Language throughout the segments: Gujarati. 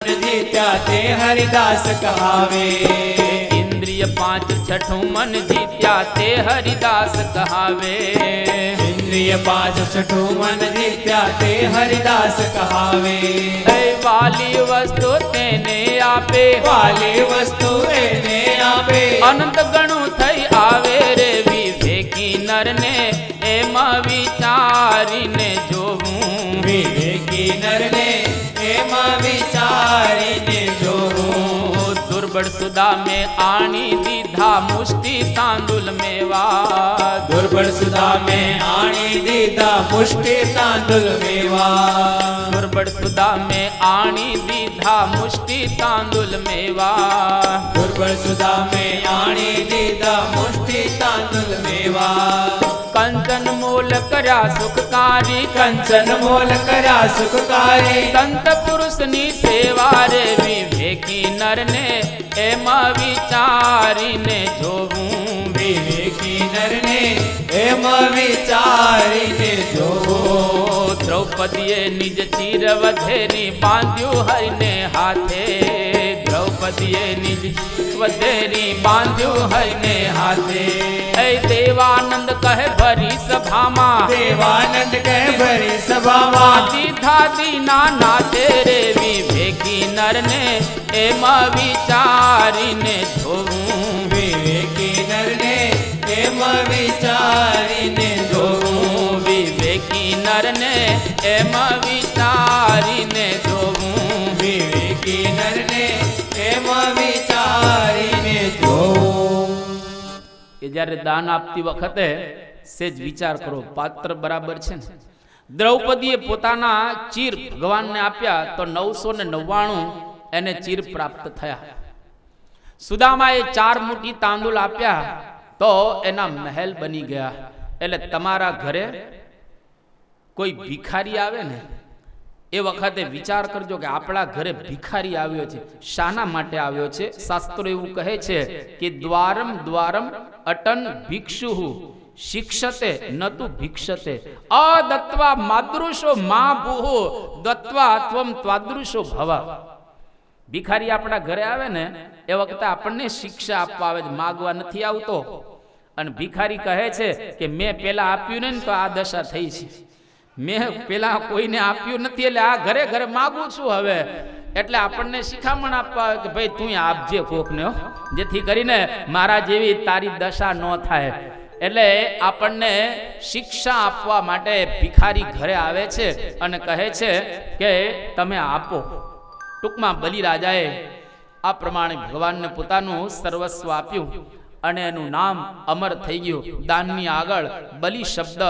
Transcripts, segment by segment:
जीत्या ते हरिदास कहावे। इंद्रिय पांच छठों मन जीत्या ते हरिदास कहावे। इंद्रिय पांच छठों मन जीत्या ते हरिदास कहावे। वाली वस्तु तेने आपे, वाली वस्तु एने आपे। अनंत गणु थई आवे रे विवेकी नर ने एमा विचारीने जोवूं। विवेकी नर ने एमा विचारीने जोवूं। दुर्बल सुदा में आणी दीधा मुष्टि तांदुल मेवा। दुर्बल सुदा में आणी दीधा मुष्टि तांदुल मेवा। दुर्बल सुदा में आणी दीधा मुष्टि तांदुल मेवा। दुर्बल सुदा में आणी दीधा मुष्टि तांदुल मेवा। कंचन मोल कर्या सुखकारी, कंचन मोल कर्या सुखकारी। संत पुरुषनी सेवा रे विवेकी नर ने एमा विचारीने जोवूं। विवेकी नर ने एमा विचारीने जोवूं। द्रौपदीए निज चीर वधेरी बांध्यो हरिने हाथे। द्रौपदीए निज वधेरी बांध्यो हरिने हाथे। ऐ देवानंद कहे भरी सभा मा, देवानंद कहे भरी सभा मा। दीधा दीना ना तेरे विवेकी नर ने एमा विचारीने जोवूं। विवेकी नर ने एमा विचारीने जोवूं। विवेकी नर ने एमा विचारीने जोवूं। विवेकी नर ने एमा विचारीने जोवूं। કે જ્યારે દાન આપતી વખતે સેજ વિચાર કરો પાત્ર બરાબર છે ને. દ્રૌપદીએ પોતાના ચીર ભગવાનને આપ્યા તો 999 એને ચીર પ્રાપ્ત થયા. સુદામાએ 4 મુઠ્ઠી તાંદુલ આપ્યા તો એના મહેલ બની ગયા. એટલે તમારા ઘરે કોઈ ભિખારી આવે ને એ વખતે વિચાર કરજો કે આપણા ઘરે ભિખારી આવ્યો છે, શાના માટે આવ્યો છે. શાસ્ત્રો એવું કહે છે કે દ્વારમ દ્વારમ અટન ભિક્ષુ શિક્ષતે નતુ ભિક્ષતે અદત્વા માદૃશો મા ભૂહો દત્વા ત્વમ ત્વાદૃશો ભવ. ભિખારી આપણા ઘરે આવે ને એ વખતે આપણને શિક્ષા આપવા આવે છે, માગવા નથી આવતો. અને ભિખારી કહે છે કે મેં પેલા આપ્યું ને તો આ દશા થઈ છે, મેં પેલા કોઈને આપ્યું નથી એટલે આ ઘરે ઘરે માગું છું હવે. એટલે આપણને શિખામણ આપવા આવે કે ભાઈ તું આપજે કોકને, જેથી કરીને મારા જેવી તારી દશા ન થાય. એટલે આપણને શિક્ષા આપવા માટે ભિખારી ઘરે આવે છે અને કહે છે કે તમે આપો. ટૂંકમાં બલિરાજાએ આ પ્રમાણે ભગવાનને પોતાનું સર્વસ્વ આપ્યું અને એનું નામ અમર થઈ ગયું. દાનની આગળ બલિ શબ્દ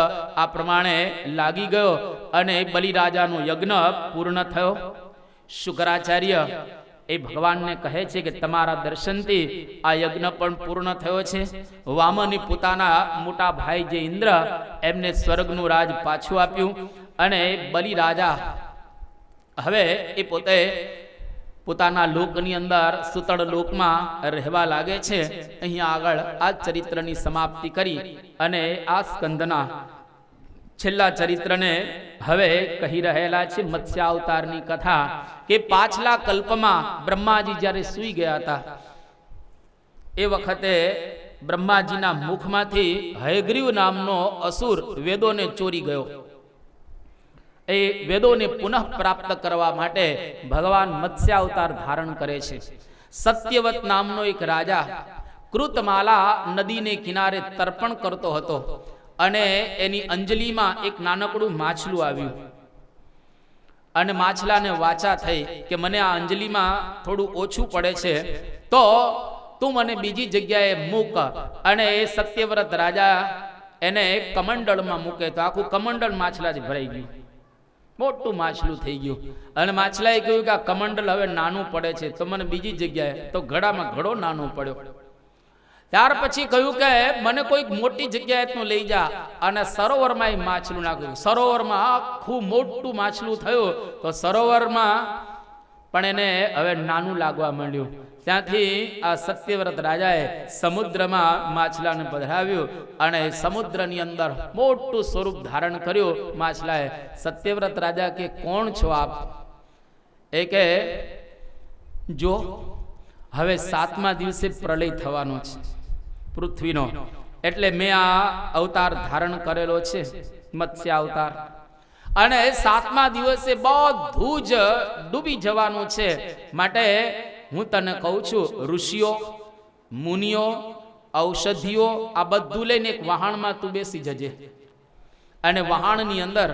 આ પ્રમાણે લાગી ગયો અને બલિરાજાનો યજ્ઞ પૂર્ણ થયો. શુક્રાચાર્ય એ ભગવાનને કહે છે કે તમારા દર્શનથી આ યજ્ઞ પણ પૂર્ણ થયો છે. વામની પોતાના મોટા ભાઈ જે ઇન્દ્ર એમને સ્વર્ગનું રાજ પાછું આપ્યું અને બલિરાજા હવે એ પોતે પોતાના લોકની અંદર સુતળ લોકમાં રહેવા લાગે છે. અહીંયા આગળ આ ચરિત્રની સમાપ્તિ કરી અને આ સ્કંદના છેલ્લા ચરિત્રને હવે કહી રહેલા છે. મત્સ્ય અવતારની કથા કે પાછલા કલ્પમાં બ્રહ્માજી જ્યારે સૂઈ ગયા હતા એ વખતે બ્રહ્માજીના મુખમાંથી હયગ્રીવ નામનો અસુર વેદોને ચોરી ગયો. એ વેદોને પુનઃ પ્રાપ્ત કરવા માટે ભગવાન મત્સ્ય અવતાર ધારણ કરે છે. સત્યવત નામનો એક રાજા કૃતમાલા નદીને કિનારે તર્પણ કરતો હતો અને એની અંજલિમાં એક નાનકડું માછલું આવ્યું અને માછલાને વાચા થઈ કે મને આ અંજલિમાં થોડું ઓછું પડે છે તો તું મને બીજી જગ્યાએ મૂક. અને એ સત્યવ્રત રાજા એને કમંડળમાં મૂકે તો આખું કમંડળ માછલા જ ભરાઈ ગયું, મોટું માછલું થઈ ગયું. અને માછલાએ કહ્યું કે આ કમંડલ હવે નાનું પડે છે તો મને બીજી જગ્યાએ, તો ઘડામાં ઘડો નાનો પડ્યો. ત્યાર પછી કહ્યું કે મને કોઈક મોટી જગ્યાએ તું લઈ જા અને સરોવરમાં એ માછલું નાખ્યું. સરોવરમાં આખું મોટું માછલું થયું તો સરોવરમાં પણ એને હવે નાનું લાગવા માંડ્યું. ત્યાંથી આ સત્યવ્રત રાજાએ સમુદ્રમાં માછલાને પધરાવ્યું અને સમુદ્રની અંદર મોટું સ્વરૂપ ધારણ કર્યું માછલાએ. સત્યવ્રત રાજા કે કોણ છો આપ? એ કે જો હવે 7મા દિવસે પ્રલય થવાનો છે પૃથ્વીનો, એટલે મેં આ અવતાર ધારણ કરેલો છે, મત્સ્ય અવતાર. અને 7મા દિવસે બધું જ ડૂબી જવાનું છે. માટે હું તને કહું છું, ઋષિઓ, મુનિઓ, ઔષધિઓ આ બધું લઈને એક વહાણમાં તું બેસી જજે. અને વહાણની અંદર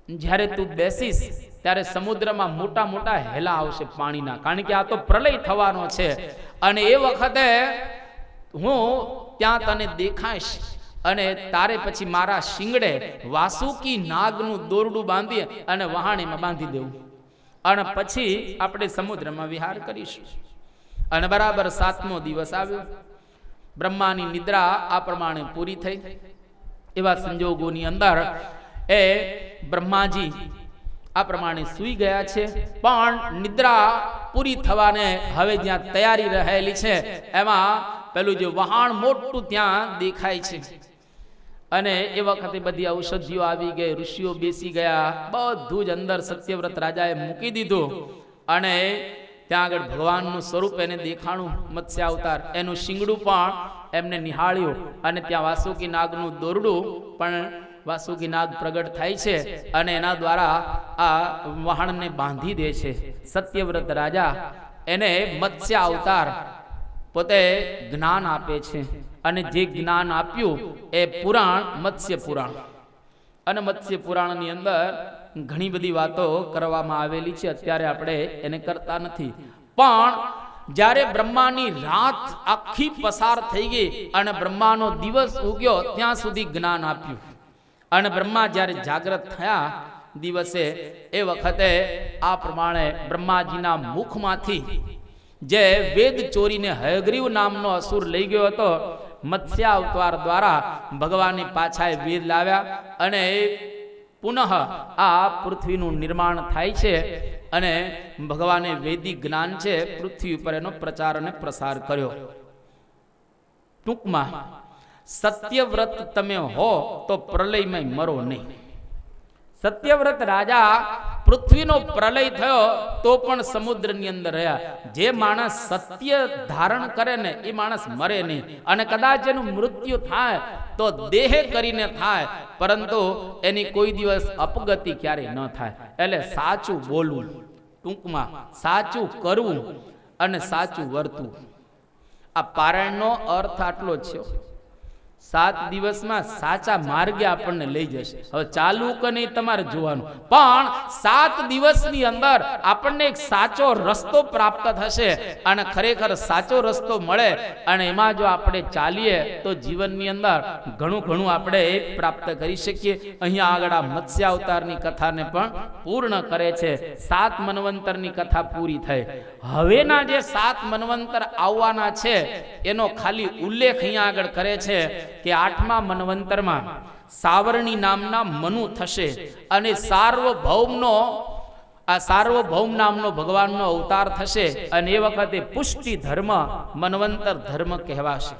જ્યારે તું બેસીશ ત્યારે સમુદ્રમાં મોટા મોટા હેલા આવશે પાણીના, કારણ કે આ તો પ્રલય થવાનો છે. અને એ વખતે હું ત્યાં તને દેખાઈશ અને તારે પછી મારા શિંગડે વાસુકી નાગનું દોરડું બાંધી અને વહાણીમાં બાંધી દેવું, અને પછી આપણે સમુદ્રમાં વિહાર કરીશું. અને બરાબર 7મો દિવસ આવ્યો. બ્રહ્માની નિદ્રા આ પ્રમાણે પૂરી થઈ. એવા સંજોગોની અંદર એ બ્રહ્માજી આ પ્રમાણે સૂઈ ગયા છે. પણ નિદ્રા પૂરી થવાને હવે જ્યાં તૈયારી રહેલી છે એમાં પેલું જે વહાણ મોટું ત્યાં દેખાય છે. અને એ વખતે બધી ઔષધિઓ આવી ગઈ, ઋષિઓ બેસી ગયા, બધું જ અંદર સત્યવ્રત રાજાએ મૂકી દીધું. અને ત્યાં આગળ ભગવાનનું સ્વરૂપ એને દેખાણું, મત્સ્ય અવતાર, એનું શિંગડું પણ એમને નિહાળ્યું. અને ત્યાં વાસુકી નાગનું દોરડું પણ વાસુકી નાગ પ્રગટ થાય છે અને એના દ્વારા આ વહાણને બાંધી દે છે. સત્યવ્રત રાજા એને મત્સ્ય અવતાર પોતે જ્ઞાન આપે છે. અને જે જ્ઞાન આપ્યું એ પુરાણ મત્સ્ય પુરાણ. અને મત્સ્ય પુરાણની અંદર ઘણી બધી વાતો કરવામાં આવેલી છે, અત્યારે આપણે એને કરતા નથી. પણ જ્યારે બ્રહ્માની રાત આખી પસાર થઈ ગઈ અને બ્રહ્માનો દિવસ ઉગ્યો ત્યાં સુધી જ્ઞાન આપ્યું. અને બ્રહ્મા જ્યારે જાગ્રત થયા દિવસે એ વખતે આ પ્રમાણે બ્રહ્માજીના મુખમાંથી જે વેદ ચોરીને હયગ્રીવ નામનો અસુર લઈ ગયો હતો, મત્સ્ય અવતાર દ્વારા ભગવાને પાછા વેદ લાવ્યા અને પુનઃ આ પૃથ્વીનું નિર્માણ થાય છે. અને ભગવાને વૈદિક જ્ઞાન છે પૃથ્વી ઉપર એનો પ્રચાર અને પ્રસાર કર્યો. ટૂંકમાં સત્યવ્રત તમે હો તો પ્રલયમાં મરો નહીં. સત્યવ્રત રાજા પૃથ્વીનો પ્રલય થયો તો પણ સમુદ્રની અંદર રહ્યા. જે માણસ સત્ય ધારણ કરે ને એ માણસ મરે નહીં. અને કદાચ એનું મૃત્યુ થાય તો દેહ કરીને થાય, પરંતુ એની કોઈ દિવસ અપગતિ ક્યારેય ન થાય. એટલે સાચું બોલવું, ટૂંકમાં સાચું કરવું અને સાચું વર્તવું. આ પારાયણનો અર્થ આટલો જ છે. 7 દિવસમાં સાચા માર્ગે આપણને લઈ જશે. હવે ચાલવું કે નહીં તમારે જોવાનું, પણ 7 દિવસની અંદર આપણને એક સાચો રસ્તો પ્રાપ્ત થશે. અને ખરેખર સાચો રસ્તો મળે અને એમાં જો આપણે ચાલીએ તો જીવનની અંદર ઘણું ઘણું આપણે પ્રાપ્ત કરી શકીએ. અહીંયા આગળ આ મત્સ્ય અવતારની કથાને પણ પૂર્ણ કરે છે. 7 મન્વંતરની કથા પૂરી થઈ. હવેના જે 7 મન્વંતર આવવાના છે એનો ખાલી ઉલ્લેખ અહીંયા આગળ કરે છે કે 8મા મન્વંતરમાં સાવરણી નામના મનુ થશે અને સાર્વભૌમ નામનો ભગવાનનો અવતાર થશે. અને એ વખતે પુષ્ટિ ધર્મ મન્વંતર ધર્મ કહેવાશે.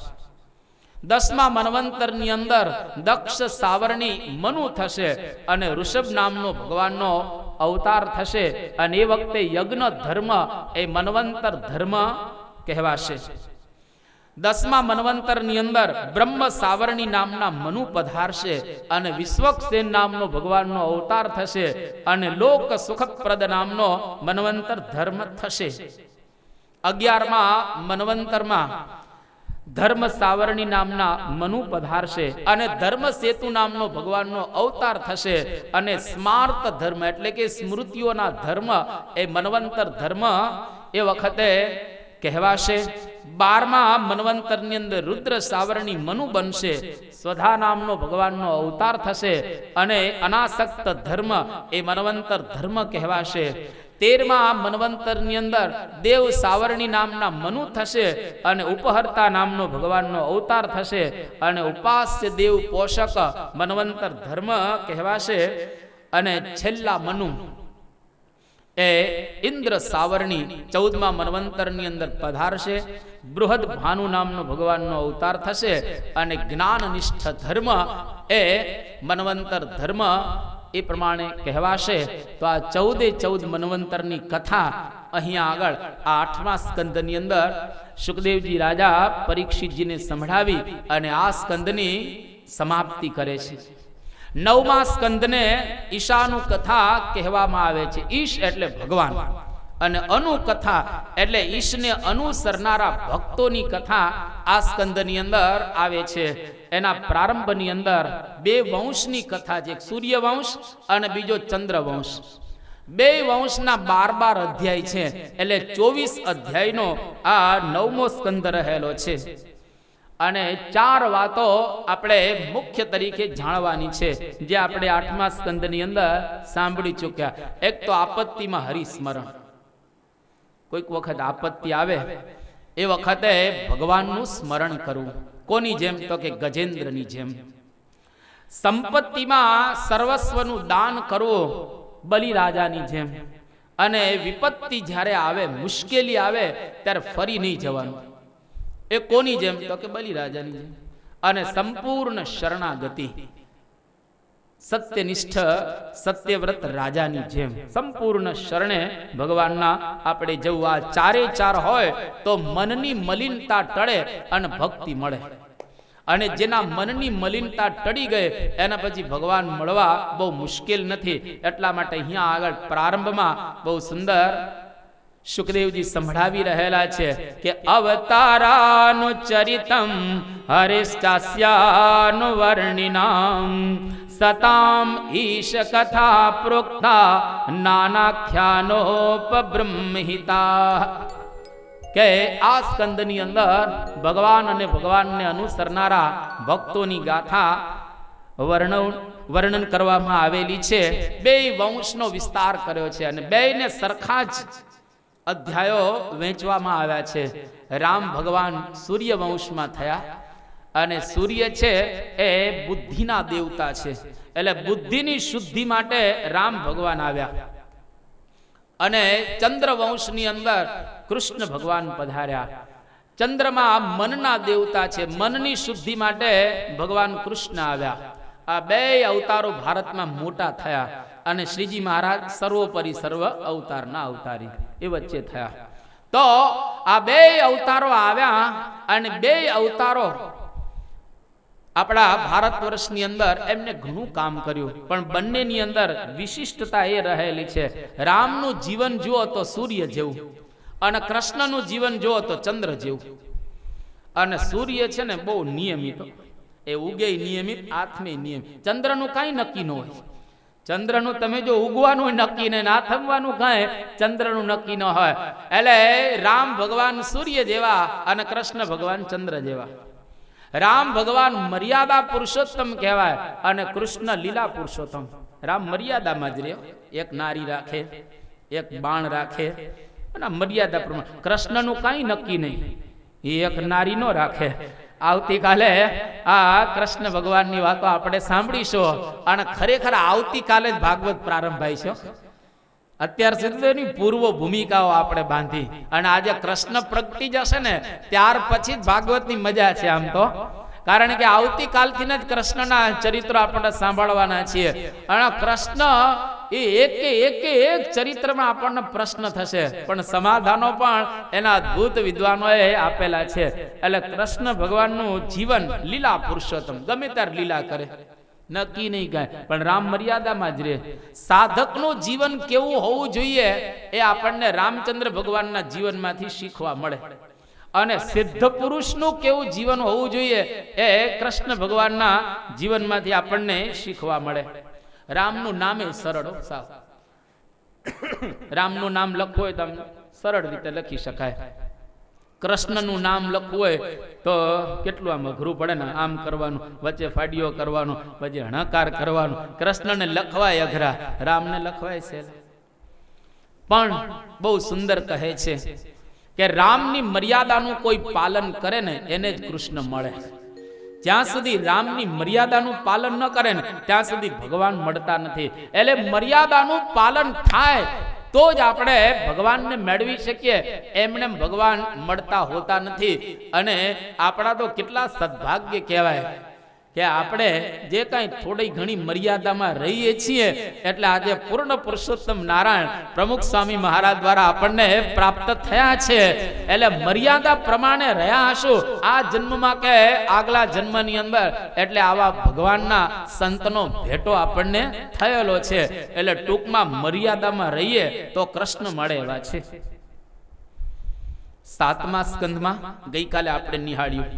10મા મન્વંતરની અંદર દક્ષ સાવરણી મનુ થશે અને ઋષભ નામનો ભગવાનનો અવતાર થશે. અને એ વખતે યજ્ઞ ધર્મ એ મન્વંતર ધર્મ કહેવાશે. 10મા મન્વંતરની અંદર બ્રહ્મ સાવરણી નામના મનુ પધારશે અને વિશ્વક્સેન નામનો ભગવાનનો અવતાર થશે અને લોક સુખપ્રદ નામનો મન્વંતર ધર્મ થશે. 11મા મન્વંતરમાં ધર્મ સાવરણી નામના મનુ પધારશે અને ધર્મ સેતુ નામનો ભગવાનનો અવતાર થશે અને સ્માર્ત ધર્મ એટલે કે સ્મૃતિઓના ધર્મ એ મન્વંતર ધર્મ એ વખતે કહેવાશે. 12મા મન્વંતરની અંદર રુદ્ર સાવરણી મનુ બનશે. સ્વધા નામનો ભગવાનનો અવતાર થશે અને અનાસક્ત ધર્મ એ મન્વંતર ધર્મ કહેવાશે. 13મા મન્વંતરની અંદર દેવ સાવરણી નામના મનુ થશે અને ઉપહર્તા નામનો ભગવાનનો અવતાર થશે અને ઉપાસ્ય દેવ પોષક મન્વંતર ધર્મ કહેવાશે. અને છેલ્લા મનુ એ ઇન્દ્ર સાવરણી 14મા મન્વંતરની અંદર પધારશે. બૃહદ ભાનુ નામનો ભગવાનનો અવતાર થશે અને જ્ઞાનનિષ્ઠ ધર્મ એ મન્વંતર ધર્મ એ પ્રમાણે કહેવાશે. તો આ 14 મન્વંતરની કથા અહીંયા આગળ આ 8મા સ્કંદની અંદર શુકદેવજી રાજા પરીક્ષિતજીને સંભળાવી અને આ સ્કંદની સમાપ્તિ કરે છે. 9મા સ્કંદને ઈશાનું કથા કહેવામાં આવે છે. ઈશ એટલે ભગવાન અને અનુ કથા એટલે ઈશને અનુસરનારા ભક્તોની કથા આ સ્કંદની અંદર આવે છે. એના પ્રારંભની અંદર 2 વંશની કથા છે, એક સૂર્ય વંશ અને બીજો ચંદ્ર વંશ. 2 વંશના 12 અધ્યાય છે, એટલે 24 અધ્યાયનો આ 9મો સ્કંદ રહેલો છે. અને 4 વાતો આપણે મુખ્ય તરીકે જાણવાની છે, જે આપણે 8મા સ્કંદની અંદર સાંભળી ચૂક્યા. એક તો આપત્તિમાં હરિસ્મરણ. કોઈક વખત આપત્તિ આવે એ વખતે ભગવાનનું સ્મરણ કરવું. કોની જેમ? તો કે ગજેન્દ્રની જેમ. સંપત્તિમાં સર્વસ્વનું દાન કરવું બલિરાજાની જેમ. અને વિપત્તિ જ્યારે આવે, મુશ્કેલી આવે ત્યારે ફરી નહીં જવાનું. એ કોની જેમ? તો કે બલિરાજાની જેમ. અને સંપૂર્ણ શરણાગતિ સત્યનિષ્ઠ સત્યવ્રત રાજાની જેમ સંપૂર્ણ શરણે ભગવાનના આપણે જવું. આ 4 હોય તો મનની મલિનતા ટળે અને ભક્તિ મળે. અને જેના મનની મલિનતા ટળી ગઈ એના પછી ભગવાન મળવા બહુ મુશ્કેલ નથી. એટલા માટે અહીંયા આગળ પ્રારંભમાં બહુ સુંદર શુકદેવજી સંભળાવી રહેલા છે કે અવતારાનું ચરિતમ હરિશ્ચાસ્યાનું વર્ણિનામ સતામ ઈશ કથા પ્રોક્તા નાનાખ્યાનોપબ્રહ્મહિતા. કે આ સ્કંદની અંદર ભગવાન અને ભગવાનને અનુસરનારા ભક્તોની ગાથા વર્ણન કરવામાં આવેલી છે. 2 વંશનો વિસ્તાર કર્યો છે અને 2ને સરખા જ અધ્યાયો વહેંચવામાં આવ્યા છે. રામ ભગવાન સૂર્ય વંશમાં થયા અને સૂર્ય છે એ બુદ્ધિના દેવતા છે, એટલે બુદ્ધિની શુદ્ધિ માટે રામ ભગવાન આવ્યા. અને ચંદ્ર વંશની અંદર કૃષ્ણ ભગવાન પધાર્યા. ચંદ્રમાં મનના દેવતા છે, મનની શુદ્ધિ માટે ભગવાન કૃષ્ણ આવ્યા. આ 2 અવતારો ભારતમાં મોટા થયા અને શ્રીજી મહારાજ સર્વોપરી સર્વ અવતારના અવતારી એ વચ્ચે થયા. તો આ 2 અવતારો આવ્યા અને 2 અવતારો આપણા ભારત વર્ષની અંદર એમને ઘણું કામ કર્યું, પણ બંનેની અંદર વિશિષ્ટતા એ રહેલી છે. રામનું જીવન જુઓ તો સૂર્ય જેવું અને કૃષ્ણનું જીવન જુઓ તો ચંદ્ર જેવું. અને સૂર્ય છે ને બહુ નિયમિત, એ ઉગે નિયમિત, આથમે નિયમિત. ચંદ્રનું કાંઈ નક્કી ન હોય. ચંદ્રનું તમે જો ઉગવાનું નક્કી ને ના થમવાનું કાંઈ ચંદ્રનું નક્કી ન હોય. એટલે રામ ભગવાન સૂર્ય જેવા અને કૃષ્ણ ભગવાન ચંદ્ર જેવા. રામ ભગવાન મર્યાદા પુરુષોત્તમ કહેવાય અને કૃષ્ણ લીલા પુરુષોત્તમ. રામ મર્યાદામાં જ રહે, એક નારી રાખે, એક બાણ રાખે અને મર્યાદા પ્રમાણે. કૃષ્ણનું કાંઈ નક્કી નહીં, એ એક નારી નો રાખે. આવતીકાલે આ કૃષ્ણ ભગવાનની વાતો આપણે સાંભળીશું અને ખરેખર આવતીકાલે જ ભાગવત પ્રારંભ થાય છે. અત્યાર સુધીની પૂર્વ ભૂમિકાઓ આપણે બાંધી અને આજે કૃષ્ણ પ્રગટી જશે ને ત્યાર પછી જ ભાગવતની મજા છે આમ તો. કારણ કે આવતીકાલથી જ કૃષ્ણના ચરિત્રો આપણે સાંભળવાના છીએ અને કૃષ્ણ એ એક ચરિત્રમાં આપણને પ્રશ્ન થશે, પણ સમાધાનો પણ એના અદ્ભુત વિદ્વાનોએ આપેલા છે. એટલે કૃષ્ણ ભગવાનનું જીવન લીલા પુરુષોત્તમ, ગમે ત્યારે લીલા કરે, નક્કી નહીં કાંઈ, પણ રામ મર્યાદામાં જ રહે. સાધકનું જીવન કેવું હોવું જોઈએ એ આપણને રામચંદ્ર ભગવાનના જીવનમાંથી શીખવા મળે. અને સિદ્ધ પુરુષનું કેવું જીવન હોવું જોઈએ એ કૃષ્ણ ભગવાનના જીવનમાંથી આપણને શીખવા મળે. રામનું નામ એ સરળ, સાવ રામનું નામ લખવું હોય તો સરળ રીતે લખી શકાય. કૃષ્ણનું નામ લખવું હોય તો કેટલું આમ અઘરું પડે ને, આમ કરવાનું, વચ્ચે ફાડીઓ કરવાનો, પછી હણકાર કરવાનો. કૃષ્ણને લખવાય અઘરા, રામને લખવાય છે. પણ બહુ સુંદર કહે છે કે રામની મર્યાદાનું કોઈ પાલન કરે ને એને જ કૃષ્ણ મળે. જ્યાં સુધી રામની મર્યાદાનું પાલન ન કરે ને ત્યાં સુધી ભગવાન મળતા નથી. એટલે મર્યાદાનું પાલન થાય તો જ આપણે ભગવાનને મેળવી શકીએ. એમને ભગવાન મળતા હોતા નથી. અને આપણા તો કેટલા સદભાગ્ય કહેવાય કે આપણે જે કાંઈ થોડી ઘણી મર્યાદામાં રહીએ છીએ એટલે આજે પૂર્ણ પુરુષોત્તમ નારાયણ પ્રમુખ સ્વામી મહારાજ દ્વારા આપણને પ્રાપ્ત થયા છે. એટલે મર્યાદા પ્રમાણે રહ્યા હશું આ જન્મમાં કે આગલા જન્મની અંદર. એટલે આવા ભગવાનના સંતનો ભેટો આપણને થયેલો છે. એટલે ટૂંકમાં મર્યાદામાં રહીએ તો કૃષ્ણ મળે એવા છે. 7મા સ્કંદમાં ગઈકાલે આપણે નિહાળ્યું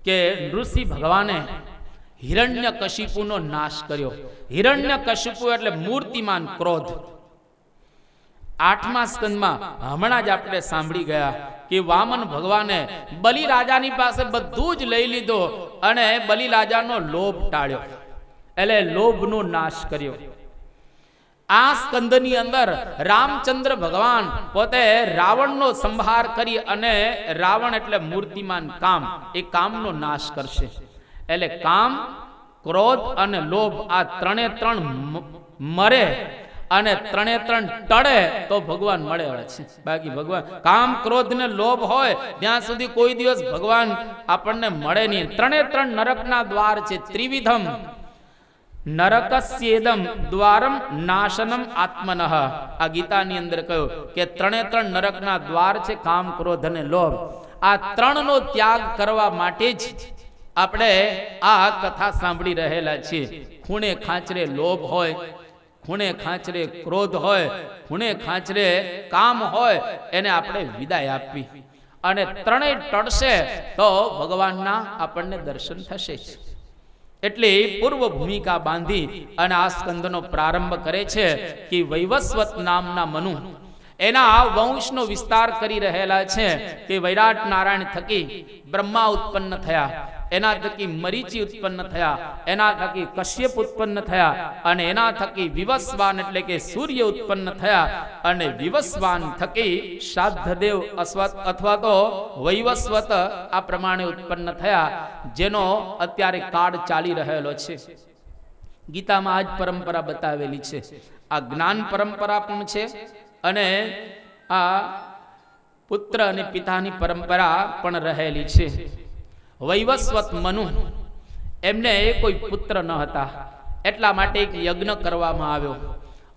કે ઋષિ ભગવાને હિરણ્યકશિપુનો નાશ કર્યો. હિરણ્યકશિપુ એટલે મૂર્તિમાન ક્રોધ. 8મા સ્કંદમાં હમણાં જ આપણે સાંભળી ગયા કે વામન ભગવાને બલિરાજાની પાસે બધું જ લઈ લીધું અને બલિરાજાનો લોભ ટાળ્યો, એટલે લોભનો નાશ કર્યો. આ સ્કંદની અંદર રામચંદ્ર ભગવાન પોતે રાવણનો સંહાર કરી અને રાવણ એટલે મૂર્તિમાન કામ, એ કામનો નાશ કરશે. એટલે કામ, ક્રોધ અને લોભ આ ત્રણે ત્રણ મરે અને ત્રણે ત્રણ ટળે તો ભગવાન મળે છે. બાકી ભગવાન કામ, ક્રોધ ને લોભ હોય ત્યાં સુધી કોઈ દિવસ ભગવાન આપણને મળે નહીં. ત્રણે ત્રણ નરકના દ્વાર છે. ત્રિવિધમ નરકસ્યેદમ દ્વારમ નાશનમ આત્મનઃ. આ ગીતાની અંદર કહ્યું કે ત્રણે ત્રણ નરકના દ્વાર છે, કામ, ક્રોધ અને લોભ. આ ત્રણનો ત્યાગ કરવા માટે જ આપણે આ કથા સાંભળી રહેલા છીએ. ખૂણે ખાંચરે લોભ હોય, ખૂણે ખાંચરે ક્રોધ હોય, ખૂણે ખાંચરે કામ હોય, એને આપણે વિદાય આપવી અને ત્રણેય ટળશે તો ભગવાનના આપણને દર્શન થશે. એટલે પૂર્વ ભૂમિકા બાંધી અને આ સ્કંદનો પ્રારંભ કરે છે કે વૈવસ્વત નામના મનુ એના વંશનો વિસ્તાર કરી રહેલા છે કે વૈરાટ નારાયણ થકી બ્રહ્મા ઉત્પન્ન થયા, એના થકી મરીચી ઉત્પન્ન થયા, એના થકી કશ્યપ ઉત્પન્ન થયા અને એના થકી વિવસ્વાન એટલે કે સૂર્ય ઉત્પન્ન થયા અને વિવસ્વાન થકી શ્રાદ્ધદેવ અથવા તો વૈવસ્વત આ પ્રમાણે ઉત્પન્ન થયા, જેનો અત્યારે કાળ ચાલી રહેલો છે. ગીતામાં આ જ પરંપરા બતાવેલી છે. આ જ્ઞાન પરંપરા પણ છે અને આ પુત્ર અને પિતાની પરંપરા પણ રહેલી છે. વૈવસ્વત મનુ એમને કોઈ પુત્ર ન હતા, એટલા માટે એક યજ્ઞ કરવામાં આવ્યો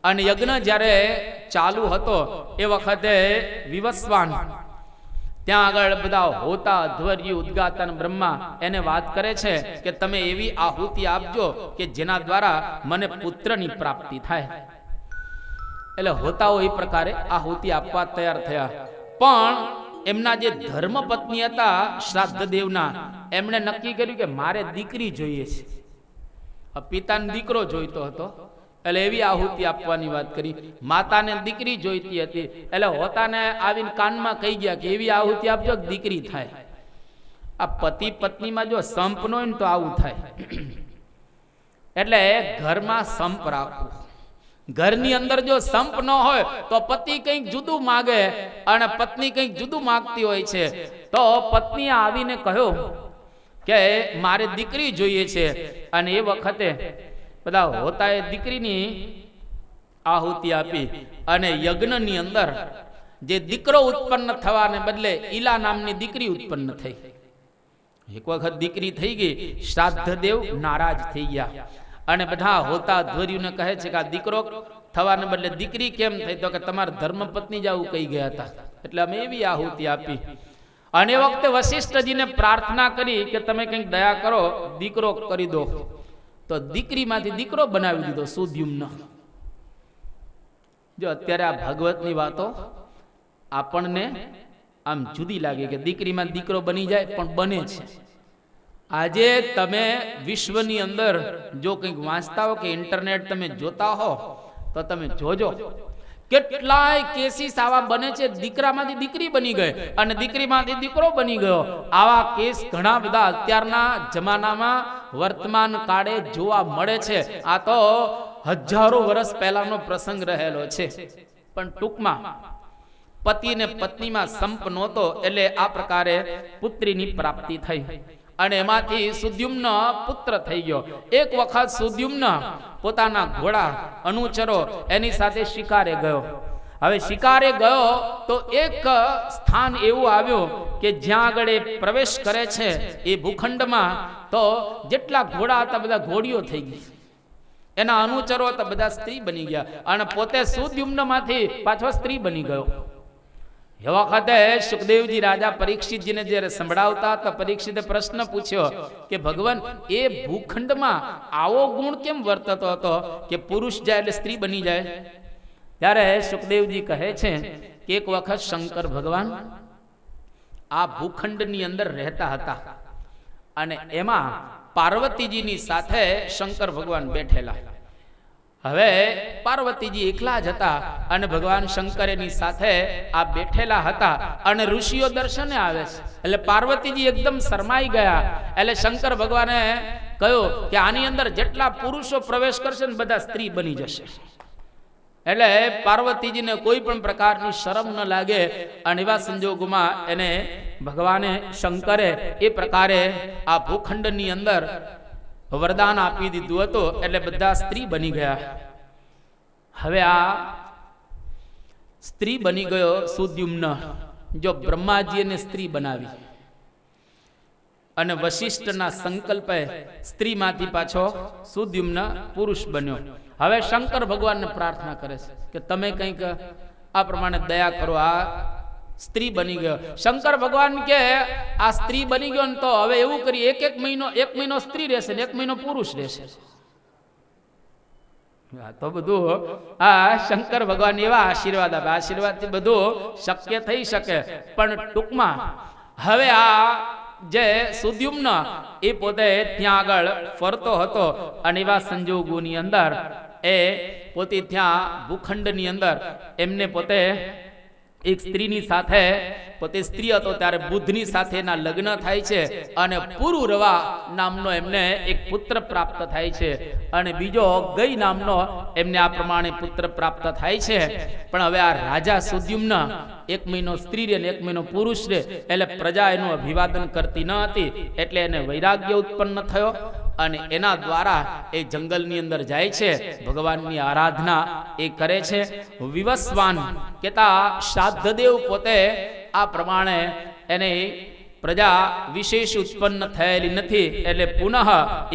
અને યજ્ઞ જ્યારે ચાલુ હતો એ વખતે વિવસ્વાન ત્યાં આગળ બધા હોતા, અધ્વર્યુ, ઉદ્ગાતન, બ્રહ્મા એને વાત કરે છે કે તમે એવી આહુતિ આપજો કે જેના દ્વારા મને પુત્રની પ્રાપ્તિ થાય. એટલે હોતાઓ એ પ્રકારે આહુતિ આપવા તૈયાર થયા. પણ એમના જે ધર્મપત્ની હતા શ્રાદ્ધદેવના, એમણે નક્કી કર્યું કે મારે દીકરી જોઈએ છે. પિતાને દીકરો જોઈતો હતો એટલે એવી આહુતિ આપવાની વાત કરી. માતાને દીકરી જોઈતી હતી એટલે હોતાને આવીને કાનમાં કહી ગયા કે એવી આહુતિ આપજો દીકરી થાય. આ પતિ પત્નીમાં જો સંપ ન હોય ને તો આવું થાય. એટલે ઘરમાં સંપ રાખવું. ઘરની અંદર જો સંપ ન હોય તો પતિ કંઈક જુદું માગે અને પત્ની કંઈક જુદું માગતી હોય છે. તો પત્નીએ આવીને કહ્યું કે મારે દીકરી જોઈએ છે અને એ વખતે બધા હોતાએ દીકરીની આહુતિ આપી અને યજ્ઞની અંદર જે દીકરો ઉત્પન્ન થવાને બદલે ઈલા નામની દીકરી ઉત્પન્ન થઈ. એક વખત દીકરી થઈ ગઈ, શ્રાદ્ધદેવ નારાજ થઈ ગયા અને બધા હોતા ધ્વર્યુને કહે છે કે આ દીકરો થવાને બદલે દીકરી કેમ થઈ? તો કે તમારા ધર્મપત્ની જ આવું કહી ગયા હતા એટલે અમે એવી આહુતિ આપી. અને એ વખતે વશિષ્ઠજીને પ્રાર્થના કરી કે તમે કંઈક દયા કરો, દીકરો કરી દો. તો દીકરીમાંથી દીકરો બનાવી દીધો, સુદ્યુમ્ન. જો અત્યારે આ ભાગવતની વાતો આપણને આમ જુદી લાગે કે દીકરીમાં દીકરો બની જાય, પણ બને છે. આજે તમે વિશ્વની અંદર જો કંઈક વાંચતા હો કે ઇન્ટરનેટ તમે જોતા હો તો તમે જોજો કેટલાય કેસીસ આવા બને છે, દીકરામાંથી દીકરી બની ગઈ અને દીકરીમાંથી દીકરો બની ગયો. આવા કેસ ઘણા બધા અત્યારના જમાનામાં વર્તમાન કાળે જોવા મળે છે. આ તો હજારો વર્ષ પહેલાનો પ્રસંગ રહેલો છે. પણ ટૂંકમાં પતિ ને પત્નીમાં સંપ નહોતો એટલે આ પ્રકારે પુત્રીની પ્રાપ્તિ થઈ અને એમાંથી સુદ્યુમ્ન પુત્ર થઈ ગયો. એક વખત સુદ્યુમ્ન પોતાના ઘોડા અનુચરો એની સાથે શિકારે ગયો હવે શિકારે ગયો તો એક સ્થાન એવું આવ્યું કે જ્યાં આગળ એ પ્રવેશ કરે છે એ ભૂખંડમાં, તો જેટલા ઘોડા હતા બધા ઘોડીઓ થઈ ગઈ, એના અનુચરો હતા બધા સ્ત્રી બની ગયા, અને પોતે સુદ્યુમ્નમાંથી પાછો સ્ત્રી બની ગયો. એ વખતે સુખદેવજી રાજા પરીક્ષિતજીને જ્યારે સંભળાવતા તો પરીક્ષિતે પ્રશ્ન પૂછ્યો કે ભગવાન, એ ભૂખંડમાં આવો ગુણ કેમ વર્તતો હતો કે પુરુષ જાય એટલે સ્ત્રી બની જાય? ત્યારે સુખદેવજી કહે છે કે એક વખત શંકર ભગવાન આ ભૂખંડની અંદર રહેતા હતા, અને એમાં પાર્વતીજીની સાથે શંકર ભગવાન બેઠેલા. હવે પાર્વતીજી એકલા જ હતા અને ભગવાન શંકર એની સાથે આ બેઠેલા હતા, અને ઋષિઓ દર્શને આવે છે એટલે પાર્વતીજી એકદમ શરમાઈ ગયા. એટલે શંકર ભગવાને કહ્યું કે આની અંદર જેટલા પુરુષો પ્રવેશ કરશે ને બધા સ્ત્રી બની જશે. એટલે પાર્વતીજીને કોઈ પણ પ્રકારની શરમ ન લાગે, અને એવા સંજોગોમાં એને ભગવાને શંકરે એ પ્રકારે આ ભૂખંડની અંદર વરદાન આપી દીધું હતું, એટલે બધા સ્ત્રી બની ગયા. હવે આ સ્ત્રી બની ગયો સુદ્યુમ્ન. જો બ્રહ્માજી એને સ્ત્રી બનાવી, અને વશિષ્ઠના સંકલ્પે સ્ત્રીમાંથી પાછો સુદ્યુમ્ન પુરુષ બન્યો. હવે શંકર ભગવાનને પ્રાર્થના કરે છે કે તમે કંઈક આ પ્રમાણે દયા કરો, આ સ્ત્રી બની ગયો. શંકર ભગવાન કે આ સ્ત્રી બની ગયો ને તો હવે એવું કરી એક મહિનો સ્ત્રી રહેશે ને 1 મહિનો પુરુષ રહેશે. તો બધું આ શંકર ભગવાન એવા આશીર્વાદ આપે, આશીર્વાદથી બધું શક્ય થઈ શકે. પણ ટૂંકમાં હવે આ જે સુદ્યુમ્ન એ પોતે ત્યાં આગળ ફરતો હતો, અને એવા સંજોગોની અંદર એ પોતે ત્યાં ભૂખંડની અંદર એમને પોતે એક સ્ત્રીની સાથે, પોતે સ્ત્રી હતો ત્યારે બુદ્ધની સાથે એના લગ્ન થાય છે, અને પુરુરવા નામનો એમને એક પુત્ર પ્રાપ્ત થાય છે, અને બીજો ગઈ નામનો એમને આ પ્રમાણે પુત્ર પ્રાપ્ત થાય છે. પણ હવે આ રાજા સુદ્યુમ્ન 1 મહિનો સ્ત્રી રહે ને 1 મહિનો પુરુષ રહે, એટલે પ્રજા એનું અભિવાદન કરતી ન હતી, એટલે એને વૈરાગ્ય ઉત્પન્ન થયો, અને એના દ્વારા એ જંગલની અંદર જાય છે, ભગવાનની આરાધના એ કરે છે. વિવસ્વાન કેતા શ્રાદ્ધદેવ પોતે આ પ્રમાણે એને પ્રજા વિશેષ ઉત્પન્ન થયેલી નથી, એટલે પુનઃ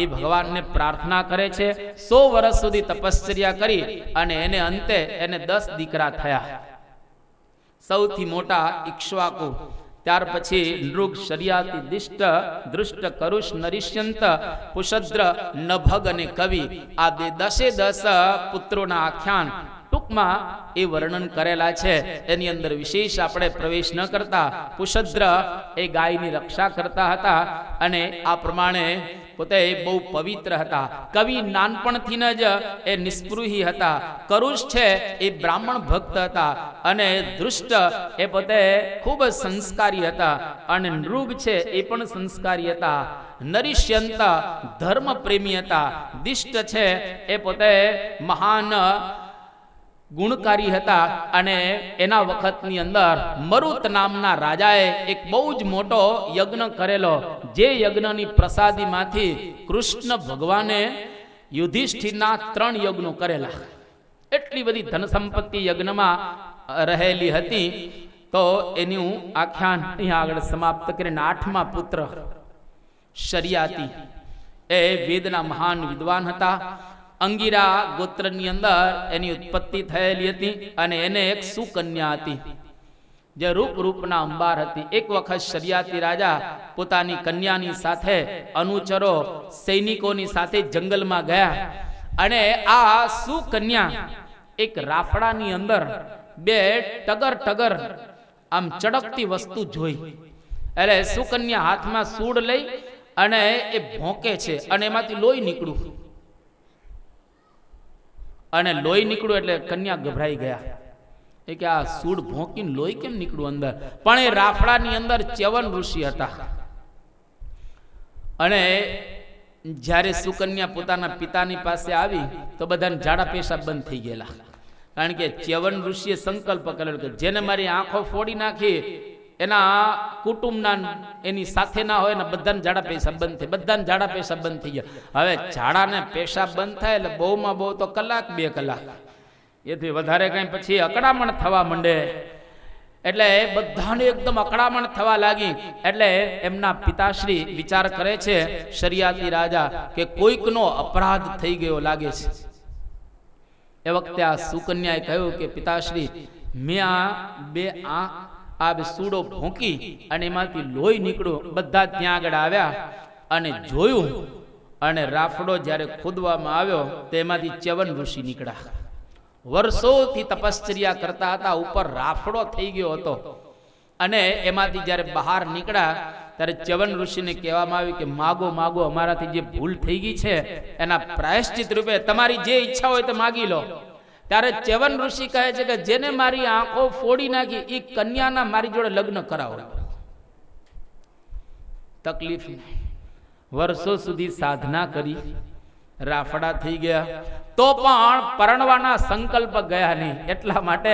એ ભગવાનને પ્રાર્થના કરે છે. 100 વર્ષ સુધી તપશ્ચર્યા કરી, અને એને અંતે એને 10 દીકરા થયા. સૌથી મોટા ઇક્ષ્વાકુ, ત્યાર પછી નૃગ, શર્યાતિ, દિષ્ટ, દૃષ્ટ, કરુષ, નરિષ્યંત, પુષદ્ર, નભગ અને કવિ, આ 10 પુત્રોના આખ્યાન ટૂંકમાં એ વર્ણન કરેલા છે. એની અંદર વિશેષ આપણે પ્રવેશ ન કરતા. પુષદ્ર એ ગાયની રક્ષા કરતા હતા, અને આ પ્રમાણે પોતે બહુ પવિત્ર હતા. કવિ નાનપણથી જ એ નિસ્પૃહી હતા. કરુષ છે એ બ્રાહ્મણ ભક્ત હતા, અને દૃષ્ટ એ પોતે ખૂબ જ સંસ્કારી હતા, અને નૃગ છે એ પણ સંસ્કારી હતા. નરિષ્યંત ધર્મ પ્રેમી હતા. દિષ્ટ છે એ પોતે મહાન ગુણકારી હતા, અને એના વખતની અંદર મરુત નામના રાજાએ એક બહુ જ મોટો યજ્ઞ કરેલો, જે યજ્ઞની પ્રસાદીમાંથી કૃષ્ણ ભગવાને યુધિષ્ઠિરના 3 યજ્ઞો કરેલા. એટલી બધી ધન સંપત્તિ યજ્ઞમાં રહેલી હતી. તો એનું આખ્યાન અહીંયા આગળ સમાપ્ત કરીને 8મા પુત્ર શર્યાતિ એ વેદના મહાન વિદ્વાન હતા. અંગીરા ગોત્રની અંદર એની ઉત્પત્તિ થયેલી હતી, અને એને એક સુકન્યા હતી જે રૂપના અંબાર હતી. એક વખત શર્યાતિ રાજા પોતાની કન્યાની સાથે અનુચરો સૈનિકોની સાથે જંગલમાં ગયા, અને આ સુકન્યા એક રાફડાની અંદર 2 ટગર આમ ચડકતી વસ્તુ જોઈ. એટલે સુકન્યા હાથમાં સૂડ લઈ અને એ ભોંકે છે, અને એમાંથી લોહી નીકળ્યું, અને લોહી નીકળ્યું એટલે કન્યા ગભરાઈ ગયા. એ કે આ સૂડ ભોંકીને લોહી કેમ નીકળ્યું અંદર? પણ એ રાફડાની અંદર ચ્યવન ઋષિ હતા, અને જ્યારે સુકન્યા પોતાના પિતાની પાસે આવી તો બધાને ઝાડા પેશાબ બંધ થઈ ગયેલા. કારણ કે ચ્યવન ઋષિએ સંકલ્પ કરેલો કે જેને મારી આંખો ફોડી નાખી એના કુટુંબના એની સાથે ના હોય ને બધાને ઝાડા પેશાબ બંધ થાય. બધાને ઝાડા પેશાબ બંધ થઈ ગયા. હવે ઝાડા ને પેશાબ બંધ થાય એટલે બહુમાં બહુ તો 1-2 કલાક, એથી વધારે કંઈ પછી અકળામણ થવા માંડે. એટલે બધાને એકદમ અકળામણ થવા લાગી. એટલે એમના પિતાશ્રી વિચાર કરે છે, શરિયાતી રાજા, કે કોઈકનો અપરાધ થઈ ગયો લાગે છે. એ વખતે આ સુકન્યાએ કહ્યું કે પિતાશ્રી, મેં આ બે સૂડો ભોંકી અને એમાંથી લોહી નીકળ્યું. બધા ત્યાં આગળ આવ્યા અને જોયું, અને રાફડો જ્યારે ખોદવામાં આવ્યો તેમાંથી ચ્યવન ઋષિ નીકળ્યા. વર્ષોથી તપશ્ચર્યા કરતા હતા, ઉપર રાફડો થઈ ગયો હતો. અને એમાંથી જ્યારે બહાર નીકળ્યા ત્યારે ચ્યવન ઋષિને કહેવામાં આવ્યું કે માગો માગો, અમારાથી જે ભૂલ થઈ ગઈ છે એના પ્રાયશ્ચિત રૂપે તમારી જે ઈચ્છા હોય તો માગી લો. ત્યારે ચ્યવન ઋષિ કહે છે કે જેને મારી આંખો ફોડી નાખી એ કન્યાના મારી જોડે લગ્ન કરાવો. તકલીફ નહીં. વર્ષો સુધી સાધના કરી, રાફડા થઈ ગયા, તો પણ પરણવાના સંકલ્પ ગયા નહીં. એટલા માટે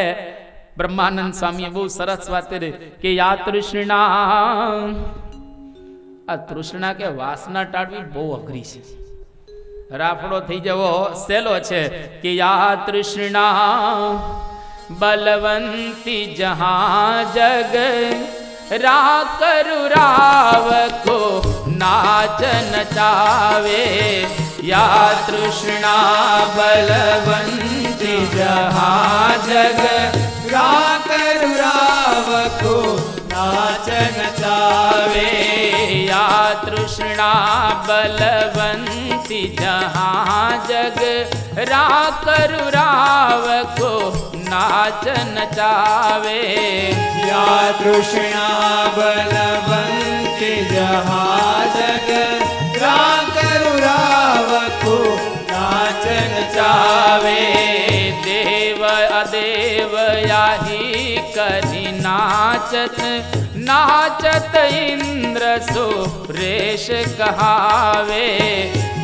બ્રહ્માનંદ સ્વામીએ બહુ સરસ વાત કરી કે યા તૃષ્ણા, આ તૃષ્ણા કે વાસના ટાળવી બહુ અઘરી છે. રાફડો થઈ જવો સહેલો છે. કે યા તૃષ્ણા બલવંતી જહાં જગ રાકરુ રાવ કો નાચ નચાવે. યા તૃષ્ણા બલવંતી જહાં જગ રાકરુ રાવ કો નાચ નચાવે. યા તૃષ્ણા બલવંતી જહાં જગ રાકરુ રાવ કો નાચ નચાવે. યા તૃષ્ણા બલવંતી જહાં જગ રાકરુ રાવ કો નાચ નચાવે. દેવ અદેવ યાહી કરી નાચત, નાચત ઇન્દ્ર સુરેશ કહાવે.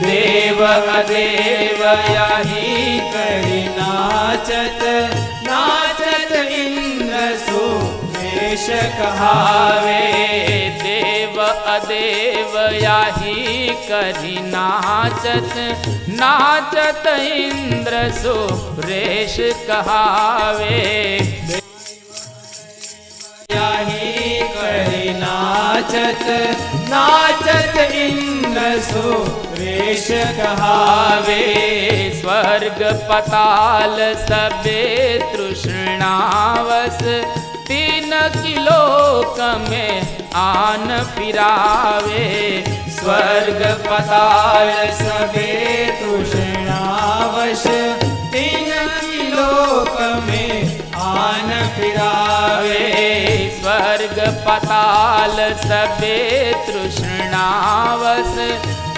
દેવ અદેવ યાહી કરી નાચત, નાચત ઇન્દ્ર સુરેશ કહાવે. દેવ અદેવ યાહી કરી નાચત, નાચત ઇન્દ્ર સુરેશ કહાવે. યાહી કરી નાચત, નાચત ઇન્દ્ર સુરેશ કહાવે. સ્વર્ગ પતાલ સબે તૃષ્ણાવસ, तीन किलोक में आन फिरावे. स्वर्ग पताल सबे तृष्णावश, तीन किलोक में आन फिरावे. स्वर्ग पताल सबे तृष्णावस,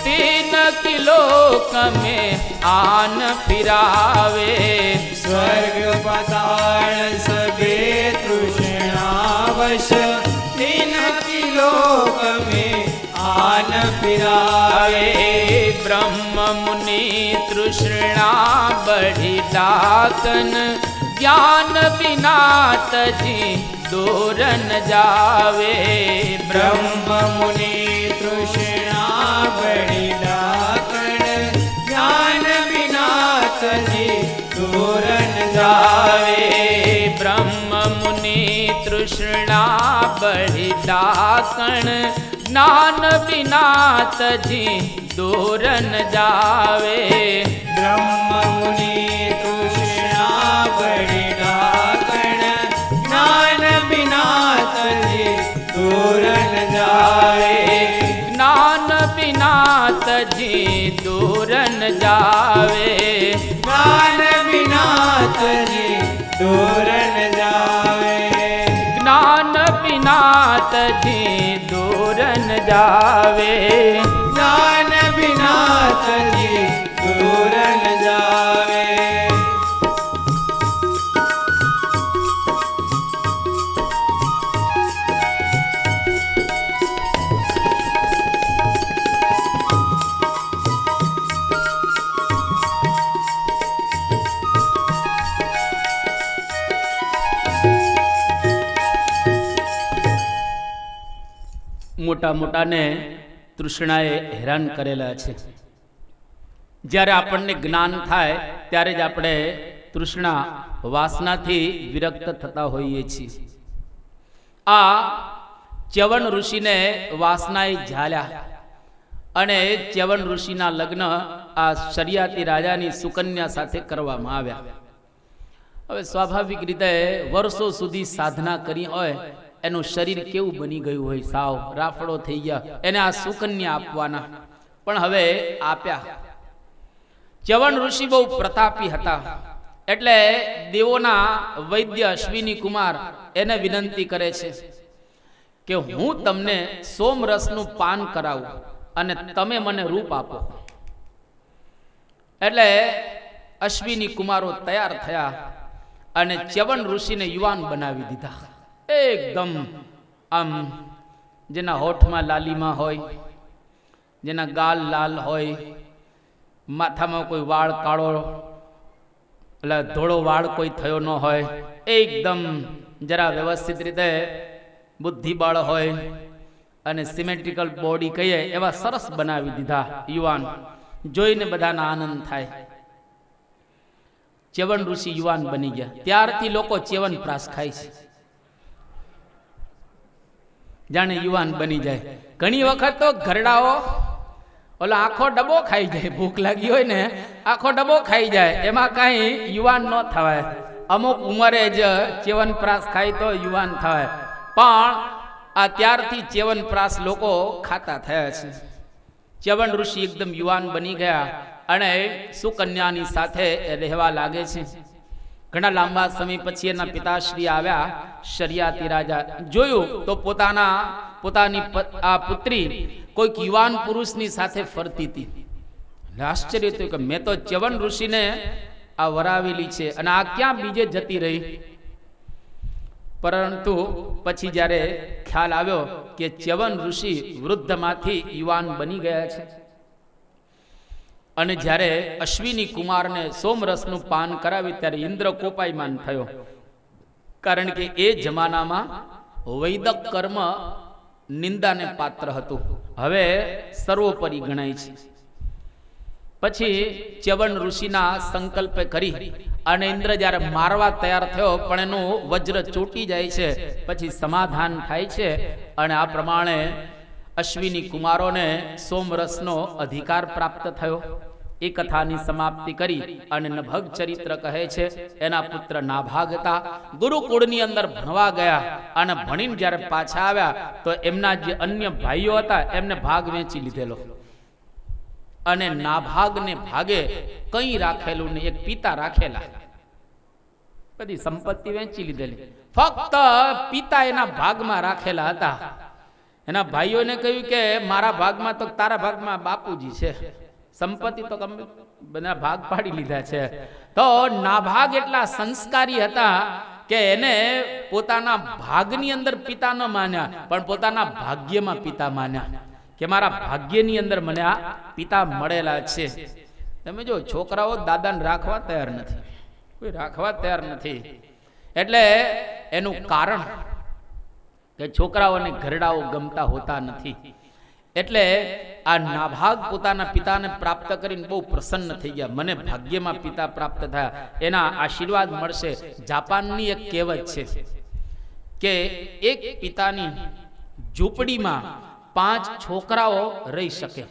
तीन किलोक में आन फिरावे. स्वर्ग पताल सबे तृष्णावश, तीन किलोक में आन फिरावे. ब्रह्म मुनि तृष्णा बढ़ी डाकन, ज्ञान बिना तजी दूर न जावे. ब्रह्म मुनि तृष्णा बढ़ी डाकन, ज्ञान बिना तजी दूर न जावे. ब्रह्म मुनि तृष्णा बढ़ी डाकन, ज्ञान बिना तजी दूर न जावे. ब्रह्म मुनि तृष्णा बढ़ी डाकन, ज्ञान बिना तजी दूर न जावे. ज्ञान बिना तजी दूर न जावे. ज्ञान बिना तजी दूर न जावे. ज्ञान बिना तजी दूर न जावे. ज्ञान बिना तजी दूर न जावे. મોટા મોટાને તૃષ્ણાએ હેરાન કરેલા છે. જ્યારે આપણને જ્ઞાન થાય ત્યારે જ આપણે તૃષ્ણા વાસનાથી વિરક્ત થતા હોઈએ છીએ. આ ચ્યવન ઋષિને વાસનાએ ઝાલ્યા અને ચ્યવન ઋષિના લગ્ન આ શરિયાતી રાજાની સુકન્યા સાથે કરવામાં આવ્યા. હવે સ્વાભાવિક રીતે વર્ષો સુધી સાધના કરી હોય એનું શરીર કેવું બની ગયું હોય, સાવ રાફડો થઈ ગયા, એને આ સુકન્યા આપવાના. પણ હવે આપ્યા. ચ્યવન ઋષિ બહુ પ્રતાપી હતા એટલે દેવોના વૈદ્ય અશ્વિની કુમાર એને વિનંતી કરે છે કે હું તમને સોમરસનું પાન કરાવું અને તમે મને રૂપ આપો. એટલે અશ્વિની કુમારો તૈયાર થયા અને ચ્યવન ઋષિને યુવાન બનાવી દીધા. એકદમ આમ જેના હોઠમાં લાલીમાં હોય, જેના ગાલ લાલ હોય, માથામાં કોઈ વાળ કાળો એટલે ધોળો વાળ કોઈ થયો ન હોય, એકદમ જરા વ્યવસ્થિત રીતે બુદ્ધિબળ હોય અને સિમેટ્રિકલ બોડી કહીએ એવા સરસ બનાવી દીધા યુવાન. જોઈને બધાને આનંદ થાય. ચ્યવન ઋષિ યુવાન બની ગયા. ત્યારથી લોકો ચ્યવન પ્રાસ ખાય છે, જાણે યુવાન બની જાય. ઘણી વખત તો ઘરડાઓ ઓલો આખો ડબ્બો ખાઈ જાય, ભૂખ લાગી હોય ને આખો ડબ્બો ખાઈ જાય, એમાં કાંઈ યુવાન ન થવાય. અમુક ઉંમરે જ ચ્યવન પ્રાસ ખાય તો યુવાન થવાય. પણ આ ત્યારથી ચ્યવન પ્રાસ લોકો ખાતા થયા છે. ચ્યવન ઋષિ એકદમ યુવાન બની ગયા અને સુકન્યાની સાથે રહેવા લાગે છે. ઘણા લાંબા સમય પછી એના પિતાશ્રી આવ્યા, શરિયાતી રાજા. જોયું તો પોતાની આ પુત્રી કોઈક યુવાન પુરુષની સાથે ફરતી હતી. આશ્ચર્ય થયું કે મેં તો ચ્યવન ઋષિને આ વરાવેલી છે અને આ ક્યાં બીજે જતી રહી. પરંતુ પછી જ્યારે ખ્યાલ આવ્યો કે ચ્યવન ઋષિ વૃદ્ધમાંથી યુવાન બની ગયા છે અને જ્યારે અશ્વિની કુમારને સોમરસનું પાન કરાવ્યું ત્યારે ઇન્દ્ર કોપાયમાન થયો. કારણ કે એ જમાનામાં વૈદક કર્મ નિંદાને પાત્ર હતું, હવે સર્વોપરી ગણાય છે. પછી ચ્યવન ઋષિના સંકલ્પે કરી અને ઇન્દ્ર જ્યારે મારવા તૈયાર થયો પણ એનું વજ્ર ચોટી જાય છે. પછી સમાધાન થાય છે અને આ પ્રમાણે અશ્વિની કુમારોને સોમરસનો અધિકાર પ્રાપ્ત થયો. એ કથાની સમાપ્તિ કરી અને નભગ ચરિત્ર કહે છે એના પુત્ર નાભાગ હતા. ગુરુકુળની અંદર ભણવા ગયા અને ભણીને જ્યારે પાછા આવ્યા તો એમના જે અન્ય ભાઈઓ હતા એમને ભાગ વેચી લીધેલો અને નાભાગને ભાગે કંઈ રાખેલું ને, એક પિતા રાખેલા, બધી સંપત્તિ વેચી લીધેલી, ફક્ત પિતા એના ભાગમાં રાખેલા હતા. એના ભાઈઓને કહ્યું કે મારા ભાગમાં તો તારા ભાગમાં બાપુજી છે, સંપત્તિ તો બધા ભાગ પાડી લીધા છે. તો નાભાગ એટલા સંસ્કારી હતા કે એને પોતાના ભાગની અંદર પિતા ન માન્યા પણ પોતાના ભાગ્યમાં પિતા માન્યા કે મારા ભાગ્યની અંદર મને આ પિતા મળેલા છે. તમે જો છોકરાઓ દાદાને રાખવા તૈયાર નથી, કોઈ રાખવા તૈયાર નથી. એટલે એનું કારણ કે છોકરાઓને ઘરડાઓ ગમતા હોતા નથી. એટલે આ નાભાગ પોતાના પિતાને પ્રાપ્ત કરીને બહુ પ્રસન્ન થઈ ગયા. મને ભાગ્યમાં પિતા પ્રાપ્ત થયા, એના આશીર્વાદ મળશે. જાપાનની એક કહેવત છે કે એક પિતાની ઝૂંપડીમાં 5 છોકરાઓ રહી શકે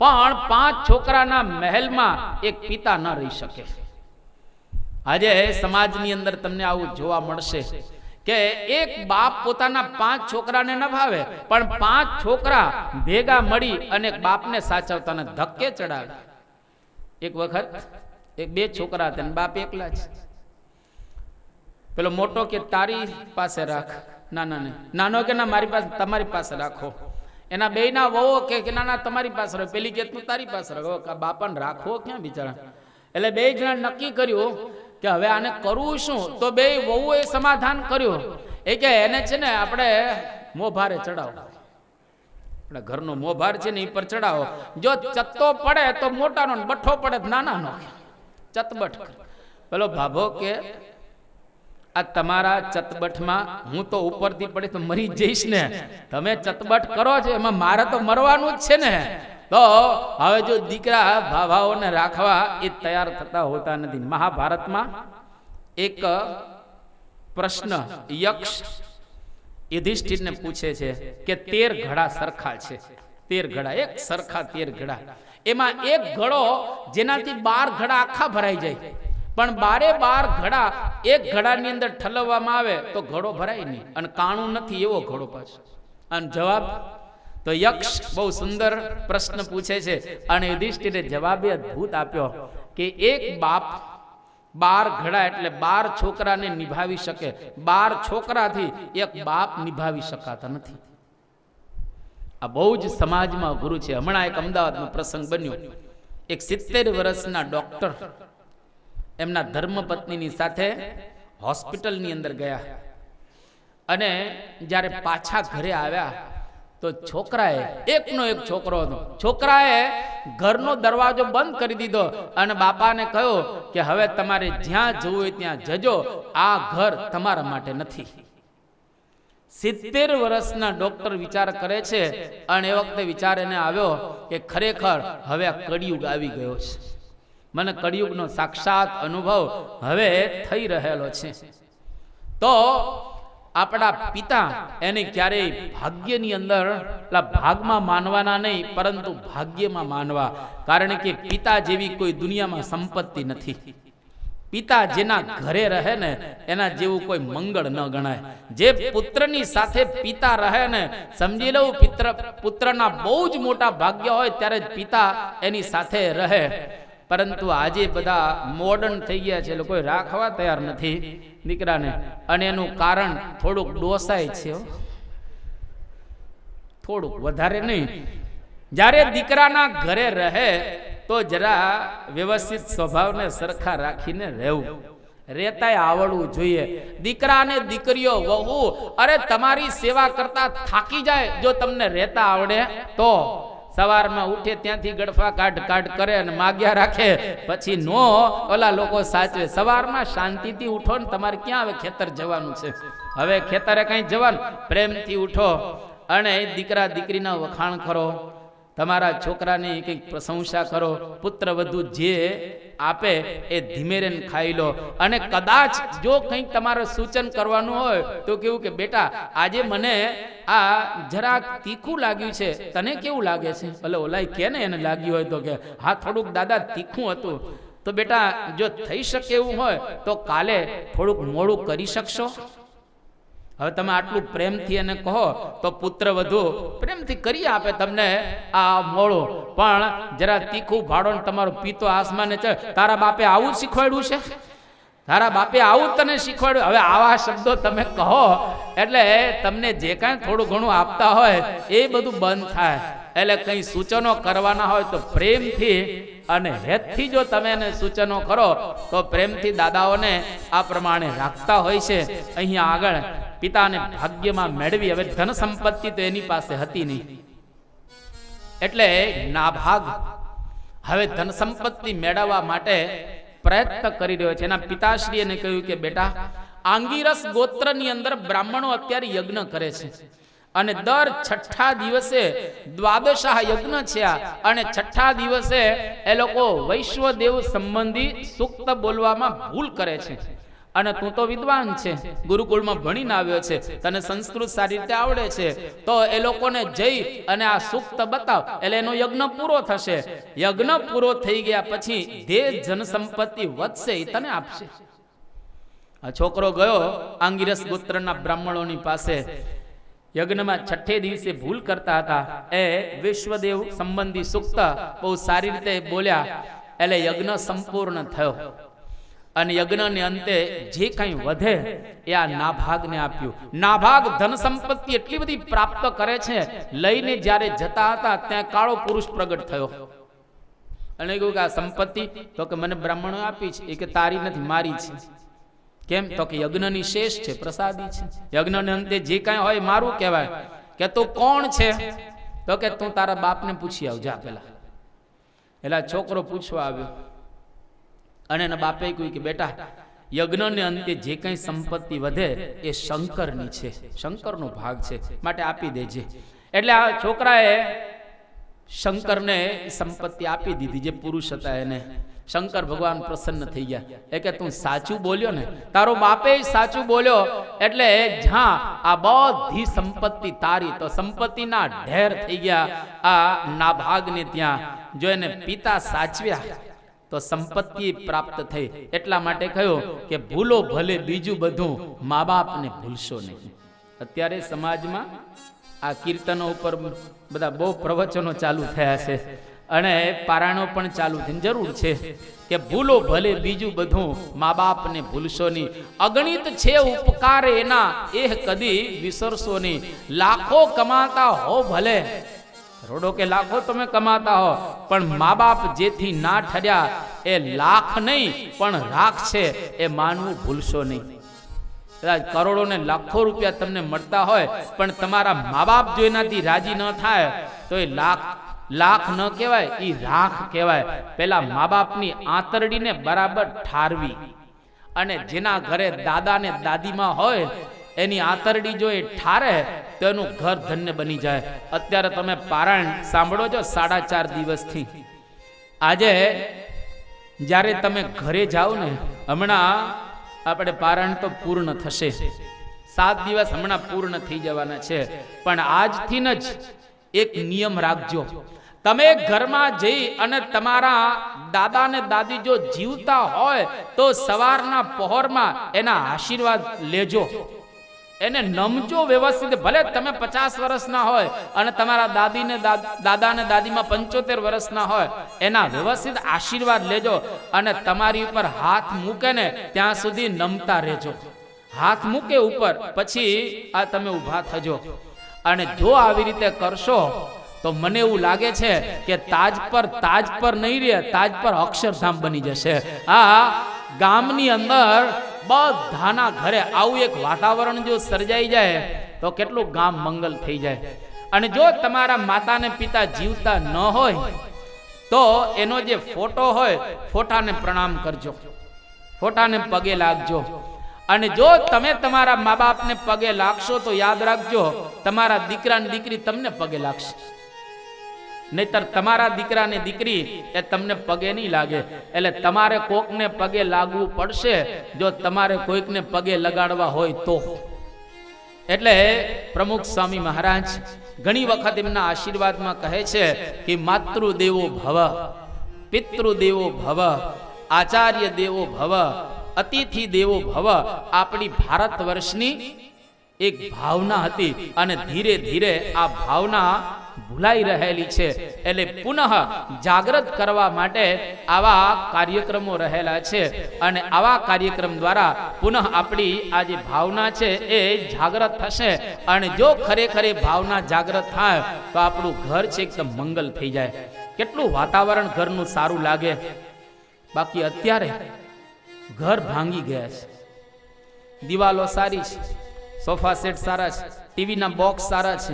પણ 5 છોકરાના મહેલમાં એક પિતા ન રહી શકે. આજે સમાજની અંદર તમને આવું જોવા મળશે કે એક બાપ પોતાના 5 છોકરાને ન ભાવે પણ 5 છોકરા ભેગા મળી અને બાપને સાચવતાને ધક્કે ચડાવે. એક વખત 2 છોકરા હતા, બાપ એકલા છે. પેલો મોટો કે તારી પાસે રાખ, નાનો કે ના મારી પાસે, તમારી પાસે રાખો. એના બેયના વહુઓ કે ના તમારી પાસે રાખો. પેલી કે તું તારી પાસે રાખો. બાપાને રાખવો ક્યાં બિચારા? એટલે 2 જણા નક્કી કર્યું કે હવે આને કરવું શું? તો 2 વહુએ સમાધાન કર્યું. એ કે એને છે ને આપણે મોભારે ચડાવો, આપણા ઘરનો મોભાર છે ને એ પર ચડાવો. જો ચત્તો પડે તો મોટાનો, બઠ્ઠો પડે તો નાનાનો, ચતબઠ. પેલો ભાભો કે આ તમારા ચતબઠમાં હું તો ઉપરથી પડી તો મરી જઈશ ને, તમે ચતબઠ કરો છો એમાં મારે તો મરવાનું જ છે ને. તો હવે જો દીકરા ભાભાઓને રાખવા એ તૈયાર થતા હોતા નથી. મહાભારતમાં એક પ્રશ્ન યક્ષ યુધિષ્ઠિરને પૂછે છે કે 13 ઘડા સરખા છે, 13 ઘડા, એક સરખા 13 ઘડા, એમાં એક ઘડો જેનાથી 12 ઘડા આખા ભરાઈ જાય, પણ 12 ઘડા એક ઘડાની અંદર ઠલવવામાં આવે તો ઘડો ભરાય નહીં, અને કાણું નથી એવો ઘડો પાછો. અને જવાબ તો યક્ષ બહુ સુંદર પ્રશ્ન પૂછે છે, અને યુધિષ્ઠિરે જવાબ અદ્ભુત આપ્યો કે એક બાપ 12 ઘડા એટલે 12 છોકરાને નિભાવી શકે, 12 છોકરાથી એક બાપ નિભાવી શકાતા નથી. આ બહુ જ સમાજમાં ગુરુ છે. હમણાં એક અમદાવાદનો પ્રસંગ બન્યો, એક 70 વર્ષના ડોક્ટર એમના ધર્મપત્નીની સાથે હોસ્પિટલની અંદર ગયા, અને જ્યારે પાછા ઘરે આવ્યા તો છોકરાએ, એકનો એક છોકરો હતો, છોકરાએ ઘરનો દરવાજો બંધ કરી દીધો અને બાપાને કહ્યું કે હવે તમારે જ્યાં જવું હોય ત્યાં જજો, આ ઘર તમારા માટે નથી. 70 વર્ષના ડોક્ટર વિચાર કરે છે, અને એ વખતે વિચાર એને આવ્યો કે ખરેખર હવે આ કળિયુગ આવી ગયો છે, મને કળિયુગનો સાક્ષાત અનુભવ હવે થઈ રહેલો છે. તો આપણા પિતા એને ક્યારેય ભાગ્યની અંદર ભાગમાં માનવાના નહીં, પરંતુ ભાગ્યમાં માનવા, કારણ કે પિતા જેવી કોઈ દુનિયામાં સંપત્તિ નથી. પિતા જેના ઘરે રહે ને એના જેવું કોઈ મંગળ ન ગણાય. જે પુત્રની સાથે પિતા રહે ને, સમજી લઉં પુત્રના બહુ જ મોટા ભાગ્ય હોય ત્યારે જ પિતા એની સાથે રહે. પરંતુ આજે બધા મોડર્ન થઈ ગયા છે, લોકો રાખવા તૈયાર નથી દીકરાને, અને એનું કારણ થોડુંક ડોસાય છે, થોડુંક વધારે નહીં. જ્યારે દીકરાના ઘરે રહે તો જરા વ્યવસ્થિત સ્વભાવને સરખા રાખીને રહેવું, રહેતાય આવડવું જોઈએ. દીકરા અને દીકરીઓ, વહુ, અરે તમારી સેવા કરતા થાકી જાય જો તમને રહેતા આવડે તો. સવારમાં ઉઠે ત્યાંથી ગડફા કાઢ કરે અને માગ્યા રાખે, પછી નો ઓલા લોકો સાચવે. સવારમાં શાંતિથી ઉઠો ને, તમારે ક્યાં હવે ખેતર જવાનું છે, હવે ખેતરે કઈ જવાનું, પ્રેમથી ઉઠો અને દીકરા દીકરીના વખાણ કરો, તમારા છોકરાની કંઈક પ્રશંસા કરો, પુત્ર વધુ જે આપે એ ધીમે રહીને ખાઈ લો. અને કદાચ જો કંઈક તમારે સૂચન કરવાનું હોય તો કેવું કે બેટા આજે મને આ જરાક તીખું લાગ્યું છે, તને કેવું લાગે છે? ભલે ઓલાય કે ને એને લાગ્યું હોય તો કે હા થોડુંક દાદા તીખું હતું, તો બેટા જો થઈ શકે એવું હોય તો કાલે થોડુંક મોડું કરી શકશો? હવે તમે આટલું પ્રેમથી એને કહો તો પુત્ર વધુ પ્રેમથી કરી આપે તમને આ મોળું, પણ જરા તીખું ભાડો ને તમારો પીતો આસમાને ચડે. તારા બાપે આવું શીખવાડ્યું છે? તારા બાપે આવું તને શીખવાડ્યું? હવે આવા શબ્દો તમે કહો એટલે તમને જે કાંઈ થોડું ઘણું આપતા હોય એ બધું બંધ થાય. એટલે કંઈ સૂચનો કરવાના હોય તો પ્રેમથી અને હેતથી જો તમે એને સૂચનો કરો તો પ્રેમથી દાદાઓને આ પ્રમાણે રાખતા હોય છે. અહીંયા આગળ પિતાને ભાગ્યમાં મેળવી, હવે ધન સંપત્તિ તો એની પાસે હતી નહીં, એટલે નાભાગ હવે ધન સંપત્તિ મેળવવા માટે પ્રયત્ન કરી રહ્યો છે. એના પિતાશ્રી એને કહ્યું કે બેટા, આંગીરસ ગોત્રની અંદર બ્રાહ્મણો અત્યારે યજ્ઞ કરે છે, અને દર 6ઠા દિવસે દ્વાદશાહ યજ્ઞ છે આ, અને 6ઠા દિવસે એ લોકો વૈશ્વદેવ સંબંધી સૂક્ત બોલવામાં ભૂલ કરે છે. અને તું તો વિદ્વાન છે, ગુરુકુળમાં ભણીને આવ્યો છે, તને સંસ્કૃત સારી રીતે આવડે છે, તો એ લોકોને જઈ અને આ સૂક્ત બતાવ, એટલે એનો યજ્ઞ પૂરો થશે. યજ્ઞ પૂરો થઈ ગયા પછી જે જન સંપત્તિ વધશે એ તને આપશે. આ છોકરો ગયો આંગીરસ ગોત્રના બ્રાહ્મણોની પાસે. યજ્ઞમાં 6ઠે દિવસે ભૂલ કરતા હતા, એ વિશ્વદેવ સંબંધી સૂક્ત બહુ સારી રીતે બોલ્યા, એટલે યજ્ઞ સંપૂર્ણ થયો. અને યજ્ઞને અંતે જે કંઈ વધે એ આ નાભાગને આપ્યું. નાભાગ ધન સંપત્તિ એટલી બધી પ્રાપ્ત કરે છે, લઈને જ્યારે જતા હતા ત્યાં કાળો પુરુષ પ્રગટ થયો અને કહ્યું કે આ સંપત્તિ તો કે મને બ્રાહ્મણો આપી છે, એ કે તારી નથી મારી છે. કેમ? તો કે યજ્ઞની શેષ છે, પ્રસાદી છે, યજ્ઞને અંતે જે કાંઈ હોય મારું કહેવાય. કે તું કોણ છે? તો કે તું તારા બાપને પૂછી આવ જા પેલા. એટલે છોકરો પૂછવા આવ્યો અને એના બાપે કહ્યું કે બેટા, યજ્ઞને અંતે જે કંઈ સંપત્તિ વધે એ શંકરની છે, શંકરનો ભાગ છે, માટે આપી દેજે. એટલે આ છોકરાએ શંકરને સંપત્તિ આપી દીધી, જે પુરુષ હતા એને. શંકર ભગવાન પ્રસન્ન થઈ ગયા. એ કે તું સાચું બોલ્યો ને, તારો બાપે સાચું બોલ્યો, એટલે જ્યાં આ બધી સંપત્તિ તારી. તો સંપત્તિના ઢેર થઈ ગયા આ નાભાગને ત્યાં. જો એને પિતા સાચવ્યા તો સંપત્તિ પ્રાપ્ત થઈ. એટલા માટે કહ્યું કે ભૂલો ભલે બીજું બધું, મા બાપને ભૂલશો નહીં. અત્યારે સમાજમાં આ કીર્તનો ઉપર બધા બહુ પ્રવચનો ચાલુ થયા છે અને પારાયણો પણ ચાલુ થઈને જરૂર છે કે ભૂલો ભલે બીજું બધું, મા બાપને ભૂલશો નહીં. અગણિત છે ઉપકાર એના, એ કદી વિસરશો નહીં. લાખો કમાતા હો ભલે, કરોડો કે લાખો તમે કમાતા હો, પણ મા બાપ જેથી ના ઠર્યા એ લાખ નહીં પણ રાખ છે, એ માનવું ભૂલશો નહીં. કરોડો ને લાખો રૂપિયા તમને મળતા હોય, પણ તમારા મા બાપ જો એનાથી રાજી ન થાય તો એ લાખ ન કહેવાય, એ રાખ કહેવાય. પેલા મા બાપની આંતરડીને બરાબર ઠારવી, અને જેના ઘરે દાદા ને દાદીમાં હોય એની આંતરડી જો એ ઠારે તો એનું ઘર ધન્ય બની જાય. અત્યારે તમે પારાયણ સાંભળો છો 4.5 દિવસથી. આજે જ્યારે તમે ઘરે જાઓ ને, હમણાં આપણે પારાયણ તો પૂર્ણ થશે, 7 દિવસ હમણાં પૂર્ણ થઈ જવાના છે, પણ આજથી જ એક નિયમ રાખજો. તમે ઘરમાં જઈ અને તમારા દાદા ને દાદી જો જીવતા હોય તો સવારના પહોરમાં એના આશીર્વાદ લેજો, એને નમજો વ્યવસ્થિત. ભલે તમે 50 વર્ષના હોય અને તમારા દાદા ને દાદીમાં 75 વર્ષના હોય, એના વ્યવસ્થિત આશીર્વાદ લેજો. અને તમારી ઉપર હાથ મૂકે ને ત્યાં સુધી નમતા રહેજો. હાથ મૂકે ઉપર, પછી આ તમે ઊભા થજો. અને જો આવી રીતે કરશો તો મને એવું લાગે છે કે તાજ પર નહીં રહે, તાજ પર અક્ષરધામ બની જશે. આ ગામની અંદર બધાના ઘરે આવું એક વાતાવરણ જો સર્જાઈ જાય તો કેટલું ગામ મંગલ થઈ જાય. અને જો તમારા માતા ને પિતા જીવતા ન હોય તો એનો જે ફોટો હોય, ફોટાને પ્રણામ કરજો, ફોટાને પગે લાગજો. અને જો તમે તમારા મા બાપને પગે લાગશો તો યાદ રાખજો, તમારા દીકરા ને દીકરી તમને પગે લાગશે, નહીતર તમારા દીકરા ને દીકરી એ તમને પગે નહીં લાગે. એટલે તમારે કોકને પગે લાગવું પડશે, જો તમારે કોઈકને પગે લગાડવા હોય તો. એટલે પ્રમુખ સ્વામી મહારાજ ઘણી વખત એમના આશીર્વાદમાં કહે છે કે માતૃદેવો ભવ, પિતૃદેવો ભવ, આચાર્ય દેવો ભવ, અતિથિ દેવો ભવ. આપણી ભારત વર્ષની એક ભાવના હતી અને ધીરે ધીરે આ ભાવના ભૂલાઈ રહેલી છે. એટલે પુનઃ જાગૃત કરવા માટે આવા કાર્યક્રમો રહેલા છે. અને આવા કાર્યક્રમ દ્વારા પુનઃ આપણી આ જે ભાવના છે એ જાગૃત થશે. અને જો ખરેખર ભાવના જાગૃત થાય તો આપણું ઘર છે એકદમ મંગલ થઈ જાય. કેટલું વાતાવરણ ઘરનું સારું લાગે. બાકી અત્યારે ઘર ભાંગી ગયા છે. દિવાલો સારી છે, સોફા સેટ સારા છે, ટીવીના બોક્સ સારા છે,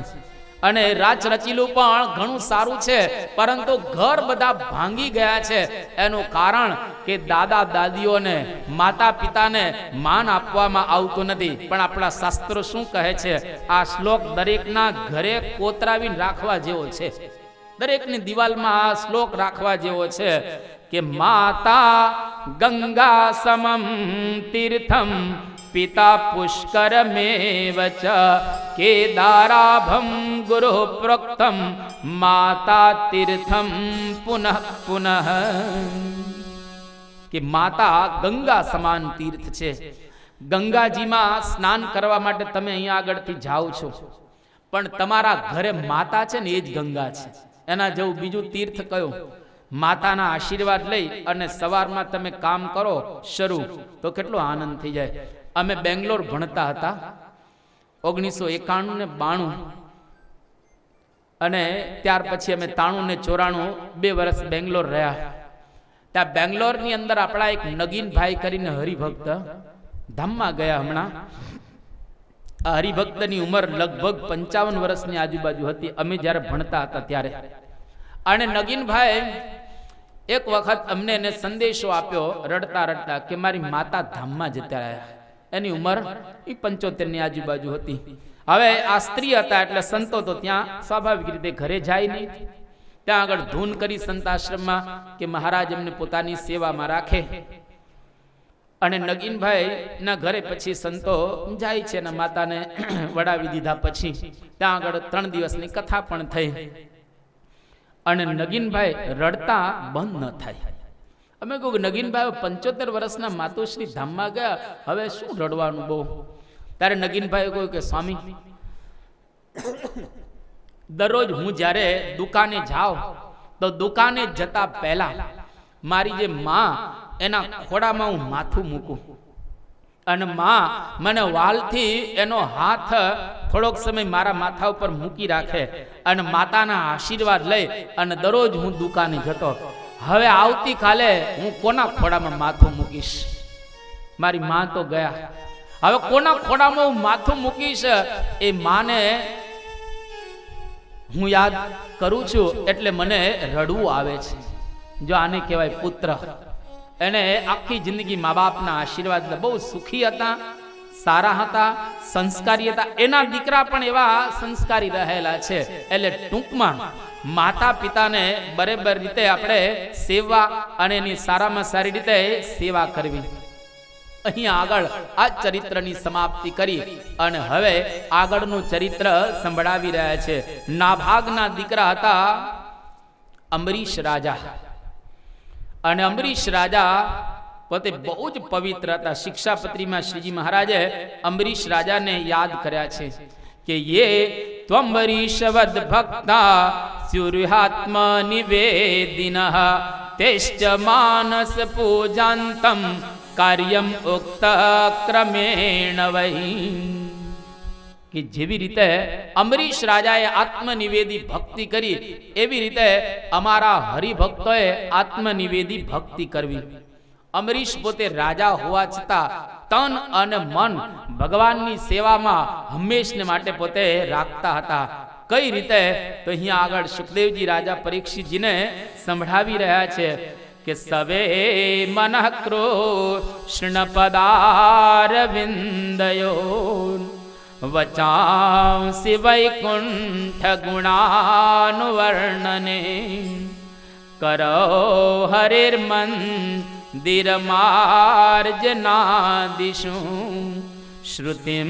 અને રાચ રચીલું પણ ઘણું સારું છે, પરંતુ ઘર બધા ભાંગી ગયા છે. એનું કારણ કે દાદા દાદીઓને, માતા પિતાને માન આપવામાં આવતું નથી. પણ આપણા શાસ્ત્રો શું કહે છે? આ શ્લોક દરેકના ઘરે કોતરાવીને રાખવા જેવો છે, દરેકની દિવાલમાં આ શ્લોક રાખવા જેવો છે કે માતા ગંગા સમમ તીર્થમ પિતા પુષ્કરમેવ ચ કેદારાભમ ગુરુ પ્રોક્તમ માતા તીર્થમ પુનઃ પુનઃ. કે માતા ગંગા સમાન તીર્થ છે. ગંગાજીમાં સ્નાન કરવા માટે તમે અહીંયા આગળથી જાઓ છો, પણ તમારા ઘરે માતા છે ને એ જ ગંગા છે. એના જેવું બીજું તીર્થ કયું? માતાના આશીર્વાદ લઈ અને સવારમાં તમે કામ કરો શરૂ તો કેટલો આનંદ થઈ જાય. અમે બેંગ્લોર ભણતા હતા 1991 ને 92, અને ત્યાર પછી અમે 93 ને 94 2 વર્ષ બેંગ્લોર રહ્યા. ત્યાં બેંગ્લોરની અંદર આપણા એક નગીનભાઈ કરીને હરિભક્ત ધામમાં ગયા. હમણાં આ હરિભક્તની ઉંમર લગભગ 55 વર્ષની આજુબાજુ હતી અમે જ્યારે ભણતા હતા ત્યારે. અને નગીનભાઈ એક વખત અમને એને સંદેશો આપ્યો રડતા રડતા કે મારી માતા ધામમાં જતા રહ્યા. એની ઉંમર 75 ની આજુબાજુ હતી. હવે આ સ્ત્રી હતા એટલે સંતો તો ત્યાં સ્વાભાવિક રીતે ઘરે જાય નહીં, ત્યાં આગળ ધૂન કરી સંતાશ્રમમાં કે મહારાજ એમને પોતાની સેવામાં રાખે. અને નગીનભાઈ ના ઘરે પછી સંતો જાય છે અને માતાને વડાવી દીધા પછી ત્યાં આગળ 3 દિવસની કથા પણ થઈ. અને નગીનભાઈ રડતા બંધ ન થાય. અમે કહું નગીનભાઈ 75 વર્ષના માતુશ્રી ધામમાં ગયા, હવે શું રડવાનું બહુ. ત્યારે નગીનભાઈ કહ્યું કે સ્વામી, દરરોજ હું જ્યારે દુકાને જાઉં તો દુકાને જતા પહેલા મારી જે માં એના ખોડામાં હું માથું મૂકું અને માં મને વાલથી એનો હાથ થોડોક સમય મારા માથા ઉપર મૂકી રાખે અને માતાના આશીર્વાદ લઈ અને દરરોજ હું દુકાને જતો. હવે આવતીકાલે હું કોના ખોડામાં માથું મૂકીશ? મારી માં તો ગયા, હવે કોના ખોડામાં હું માથું મૂકીશ? એ માને હું યાદ કરું છું એટલે મને રડવું આવે છે. જો આને કહેવાય પુત્ર. એને આખી જિંદગી મા બાપના આશીર્વાદ બહુ સુખી હતા, સારા હતા, સંસ્કારી હતા. એના દીકરા પણ એવા સંસ્કારી રહેલા છે. એટલે ટૂંકમાં માતા પિતાને બરાબર રીતે આપણે સેવા અને એની સારામાં સારી રીતે સેવા કરવી. અહીંયા આગળ આ ચરિત્રની સમાપ્તિ કરી અને હવે આગળનું ચરિત્ર સંભળાવી રહ્યા છે. નાભાગના દીકરા હતા અંબરીશ રાજા. અને અંબરીશ રાજા પોતે બહુ જ પવિત્ર હતા. શિક્ષાપત્રીમાં શ્રીજી મહારાજે અંબરીશ રાજાને યાદ કર્યા છે કે યે ત્વંબરીશવદ ભક્તા સ્યુર્યાત્મ નિવેદિનઃ તેશ્ચ માનસ પૂજાંતમ કાર્યમ ઉક્ત ક્રમેણ વહી. કે જેવી રીતે અંબરીશ રાજાએ આત્મનિવેદી ભક્તિ કરી એવી રીતે અમારા હરિભક્તોએ આત્મનિવેદી ભક્તિ કરવી. અંબરીશ પોતે રાજા હોવા છતાં તન અને મન ભગવાનની સેવામાં હંમેશને માટે પોતે રાખતા હતા. કઈ રીતે? તો અહીંયા આગળ સુખદેવજી રાજા પરીક્ષિતજીને સંભળાવી રહ્યા છે કે સવે મનઃ કૃષ્ણ પદારવિંદયો વચાંસી વૈકુંઠ ગુણાનુવર્ણને કરો હરિર્મંદિરમાર્જનાદિષુ શ્રુતિમ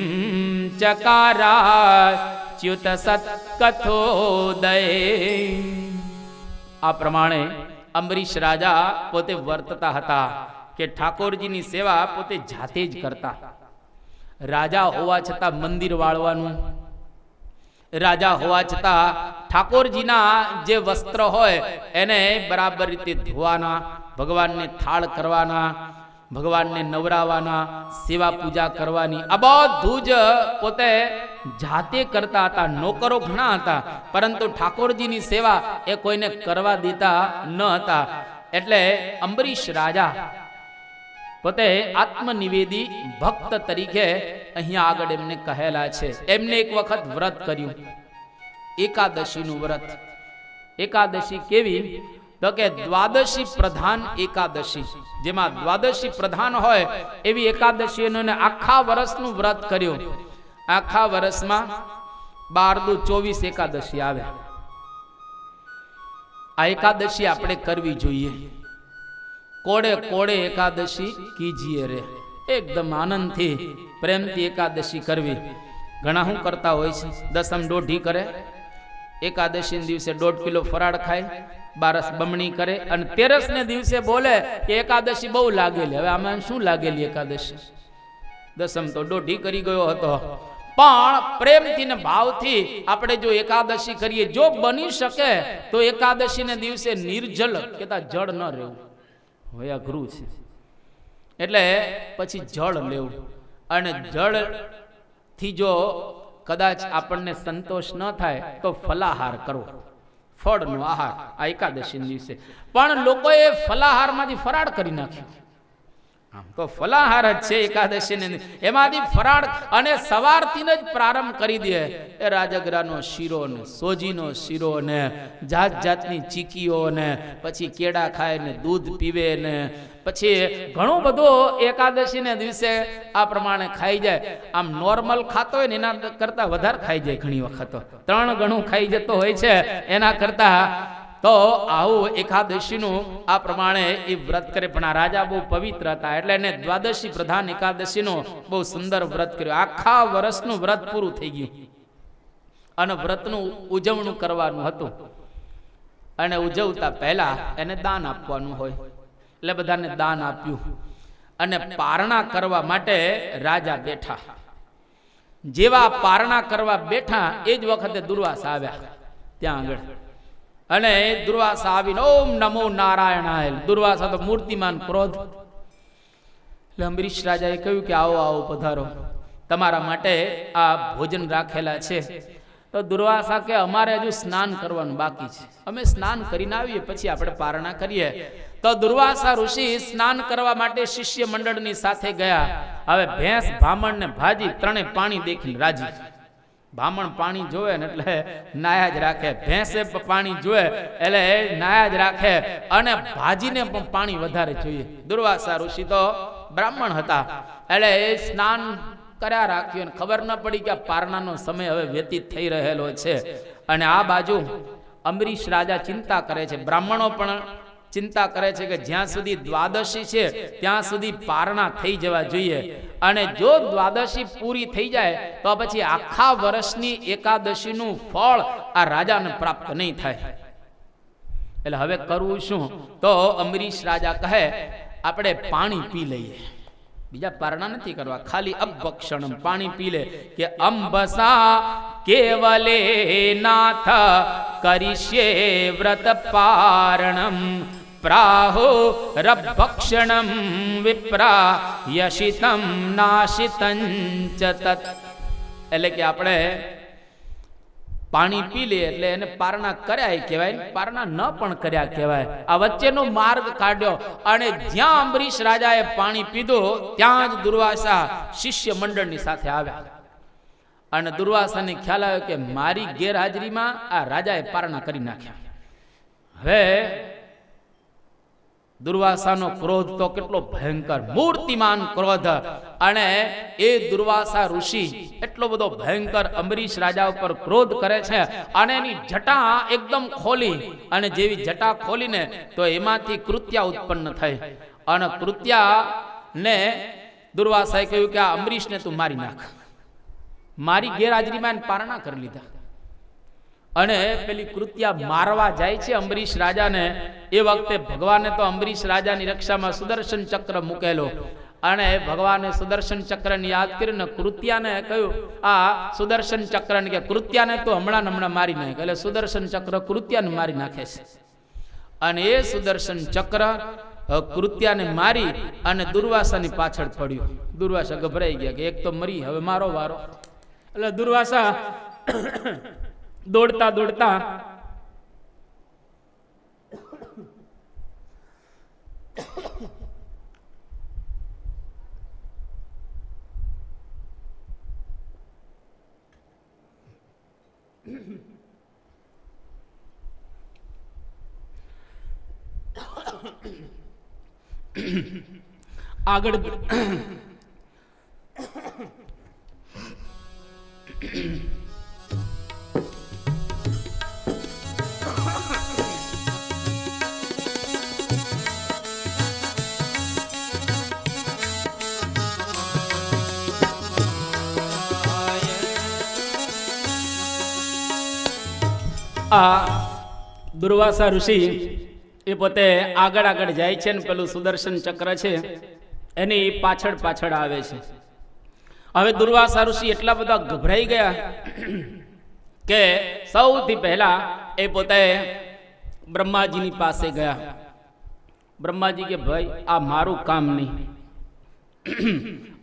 ચકારાચ્યુત સત્કથોદય. આ પ્રમાણે અંબરીશ રાજા પોતે વર્તતા હતા કે ઠાકોરજીની સેવા પોતે જાતે જ કરતા. રાજા હોવા છતાં મંદિર વાળવાનું, રાજા હોવા છતાં ઠાકોરજીના જે વસ્ત્ર હોય એને બરાબર રીતે ધોવાના, ભગવાનને થાળ કરવાના, ભગવાનને નવરાવાના, સેવા પૂજા કરવાની, આ બધું જ પોતે જાતે કરતા હતા. નોકરો ઘણા હતા પરંતુ ઠાકોરજીની સેવા એ કોઈને કરવા દેતા ન હતા. એટલે અંબરીશ રાજા પોતે આત્મનિવેદી ભક્ત તરીકે અહીંયા આગળ એમને કહેલા છે. એમને એક વખત વ્રત કર્યું, એકાદશીનું વ્રત. એકાદશી કેવી? તો કે દ્વાદશી પ્રધાન એકાદશી, જેમાં દ્વાદશી પ્રધાન હોય એવી એકાદશીઓને આખા વર્ષનું વ્રત કર્યું. આખા વર્ષમાં 12 દુ 24 એકાદશી આવે. આ એકાદશી આપણે કરવી જોઈએ. કોડે કોડે એકાદશી કીજીએ રે. એકદમ આનંદથી પ્રેમથી એકાદશી કરવી. ઘણા શું કરતા હોય છે, દસમ દોઢી કરે, એકાદશી દિવસે 1.5 કિલો ફરાળ ખાય, બારસ બમણી કરે અને 13 ને દિવસે બોલે કે એકાદશી બહુ લાગેલી. હવે આમાં શું લાગેલી એકાદશી? દસમ તો દોઢી કરી ગયો હતો. પણ પ્રેમથી ને ભાવથી આપણે જો એકાદશી કરીએ, જો બની શકે તો એકાદશી ને દિવસે નિર્જલ કેતા જળ ન રહેવું હોય, અઘરું છે. એટલે પછી જળ લેવું અને જળ થી જો કદાચ આપણને સંતોષ ન થાય તો ફલાહાર કરવો, ફળનો આહાર. આ એકાદશી દિવસે પણ લોકોએ ફલાહારમાંથી ફરાળ કરી નાખ્યું. તો ફલાહાર જ છે એકાદશી ને, એમાંથી ફરાળ અને સવારથી જ પ્રારંભ કરી દે. એ રાજગરાનો શીરો ને, સોજીનો શીરો ને, જાત જાતની ચીકીઓ ને, પછી કેળા ખાય ને, દૂધ પીવે ને, પછી ઘણું બધું એકાદશી ને દિવસે આ પ્રમાણે ખાઈ જાય. આમ નોર્મલ ખાતો હોય ને એના કરતા વધારે ખાઈ જાય. ઘણી વખત 3 ગણું ખાઈ જતો હોય છે એના કરતા તો આવું એકાદશીનું આ પ્રમાણે એ વ્રત કરે. પણ આ રાજા બહુ પવિત્ર હતા એટલે એને દ્વાદશી પ્રધાન એકાદશીનું બહુ સુંદર વ્રત કર્યું. આખા વર્ષનું વ્રત પૂરું થઈ ગયું અને વ્રતનું ઉજવણું કરવાનું હતું. અને ઉજવતા પહેલા એને દાન આપવાનું હોય એટલે બધાને દાન આપ્યું. અને પારણા કરવા માટે રાજા બેઠા. જેવા પારણા કરવા બેઠા એ જ વખતે દુર્વાસા આવ્યા ત્યાં આગળ. અને દુર્વાસા આવીને ઓમ નમો નારાયણાય. દુર્વાસા તો મૂર્તિમાન ક્રોધ. એટલે અંબરીશ રાજાએ કહ્યું કે આવો આવો પધારો, તમારા માટે આ ભોજન રાખેલા છે. તો દુર્વાસા કે અમારે હજુ સ્નાન કરવાનું બાકી છે, અમે સ્નાન કરીને આવીએ પછી આપણે પારણા કરીએ. તો દુર્વાસા ઋષિ સ્નાન કરવા માટે શિષ્ય મંડળની સાથે ગયા. હવે ભેંસ, ભામણ ને ભાજી ત્રણે પાણી દેખીને રાજી. ભામણ પાણી જોવે ને એટલે નાયા જ રાખે, ભેંસે પાણી જોવે એટલે નાયા જ રાખે, અને ભાજીને પણ પાણી વધારે જોઈએ. દુર્વાસા ઋષિ તો બ્રાહ્મણ હતા એટલે એ સ્નાન કર્યા રાખ્યું. ખબર ન પડી કે પારણાનો સમય હવે વ્યતીત થઈ રહેલો છે. અને આ બાજુ અંબરીશ રાજા ચિંતા કરે છે, બ્રાહ્મણો પણ ચિંતા કરે છે કે જ્યાં સુધી દ્વાદશી છે ત્યાં સુધી પારણા થઈ જવા જોઈએ. અને જો દ્વાદશી પૂરી થઈ જાય તો પછી આખા વર્ષની એકાદશીનું ફળ આ રાજાને પ્રાપ્ત નહીં થાય. એટલે હવે કરવું શું? તો અંબરીશ રાજા કહે આપણે પાણી પી લઈએ, બીજા પારણા નથી કરવા, ખાલી અભક્ષણમ પાણી પી લે. કે અંબસા કેવલે નાથ કરિષ્યે વ્રત પારણમ પ્રાહો રભક્ષણમ વિપ્રા યશિતમ નાશિતં ચ તત. એટલે કે આપણે પાણી પી લે એટલે એને પારણા કર્યા કહેવાય, પારણા ન પણ કર્યા કહેવાય. આ વચ્ચેનો માર્ગ કાઢ્યો. અને જ્યાં અંબરીશ રાજાએ પાણી પીધું ત્યાં જ દુર્વાસા શિષ્ય મંડળની સાથે આવ્યા. અને દુર્વાસાને ખ્યાલ આવ્યો કે મારી ગેરહાજરીમાં આ રાજાએ પારણા કરી નાખ્યા. હવે દુર્વાસાનો ક્રોધ તો કેટલો ભયંકર, મૂર્તિમાન ક્રોધ. અને એ દુર્વાસા ઋષિ એટલો બધો ભયંકર અંબરીશ રાજા ઉપર ક્રોધ કરે છે. અને એની જટા એકદમ ખોલી, અને જેવી જટા ખોલીને તો એમાંથી કૃત્યા ઉત્પન્ન થઈ. અને કૃત્યા ને દુર્વાસાએ કહ્યું કે આ અંબરીશને તું મારી નાખ. મારી ગેરહાજરીમાં પારણા કરી લીધા. અને પેલી કૃત્યા મારવા જાય છે અંબરીશ રાજાને. એ વખતે ભગવાને તો અંબરીશ રાજાની રક્ષામાં સુદર્શન ચક્ર મૂકેલો. અને ભગવાને સુદર્શન ચક્રને યાદ કરીને કૃત્યાને કહ્યું આ સુદર્શન ચક્રને કે કૃત્યાને તો હમણાં મારી નાખે. એટલે સુદર્શન ચક્ર કૃત્યાને મારી નાખે છે. અને એ સુદર્શન ચક્ર કૃત્યાને મારી અને દુર્વાસાની પાછળ પડ્યું. દુર્વાસા ગભરાઈ ગયા કે એક તો મરી, હવે મારો વારો. એટલે દુર્વાસા દોડતા દોડતા આગળ આ દુર્વાસા ઋષિ એ પોતે આગળ આગળ જાય છે ને પેલું સુદર્શન ચક્ર છે એની પાછળ પાછળ આવે છે. હવે દુર્વાસા ઋષિ એટલા બધા ગભરાઈ ગયા કે સૌથી પહેલા એ પોતે બ્રહ્માજીની પાસે ગયા. બ્રહ્માજી કે ભાઈ આ મારું કામ નહીં,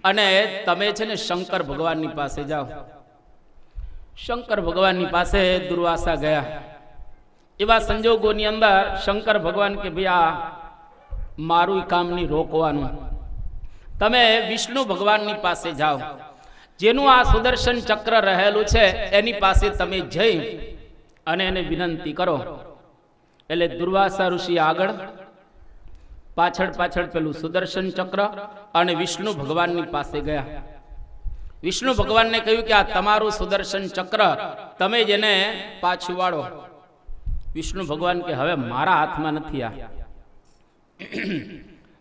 અને તમે છે ને શંકર ભગવાનની પાસે જાઓ. શંકર ભગવાનની પાસે દુર્વાસા ગયા. એવા સંજોગોની અંદર શંકર ભગવાન કે ભાઈ આ મારું કામ નહીં રોકવાનું, તમે વિષ્ણુ ભગવાનની પાસે જાઓ, જેનું આ સુદર્શન ચક્ર રહેલું છે એની પાસે તમે જઈ અને એને વિનંતી કરો. એટલે દુર્વાસા ઋષિ આગળ, પાછળ પાછળ પેલું સુદર્શન ચક્ર અને વિષ્ણુ ભગવાનની પાસે ગયા. વિષ્ણુ ભગવાનને કહ્યું કે આ તમારું સુદર્શન ચક્ર તમે જેને પાછું વાળો. વિષ્ણુ ભગવાન કે હવે મારા હાથમાં નથી આ,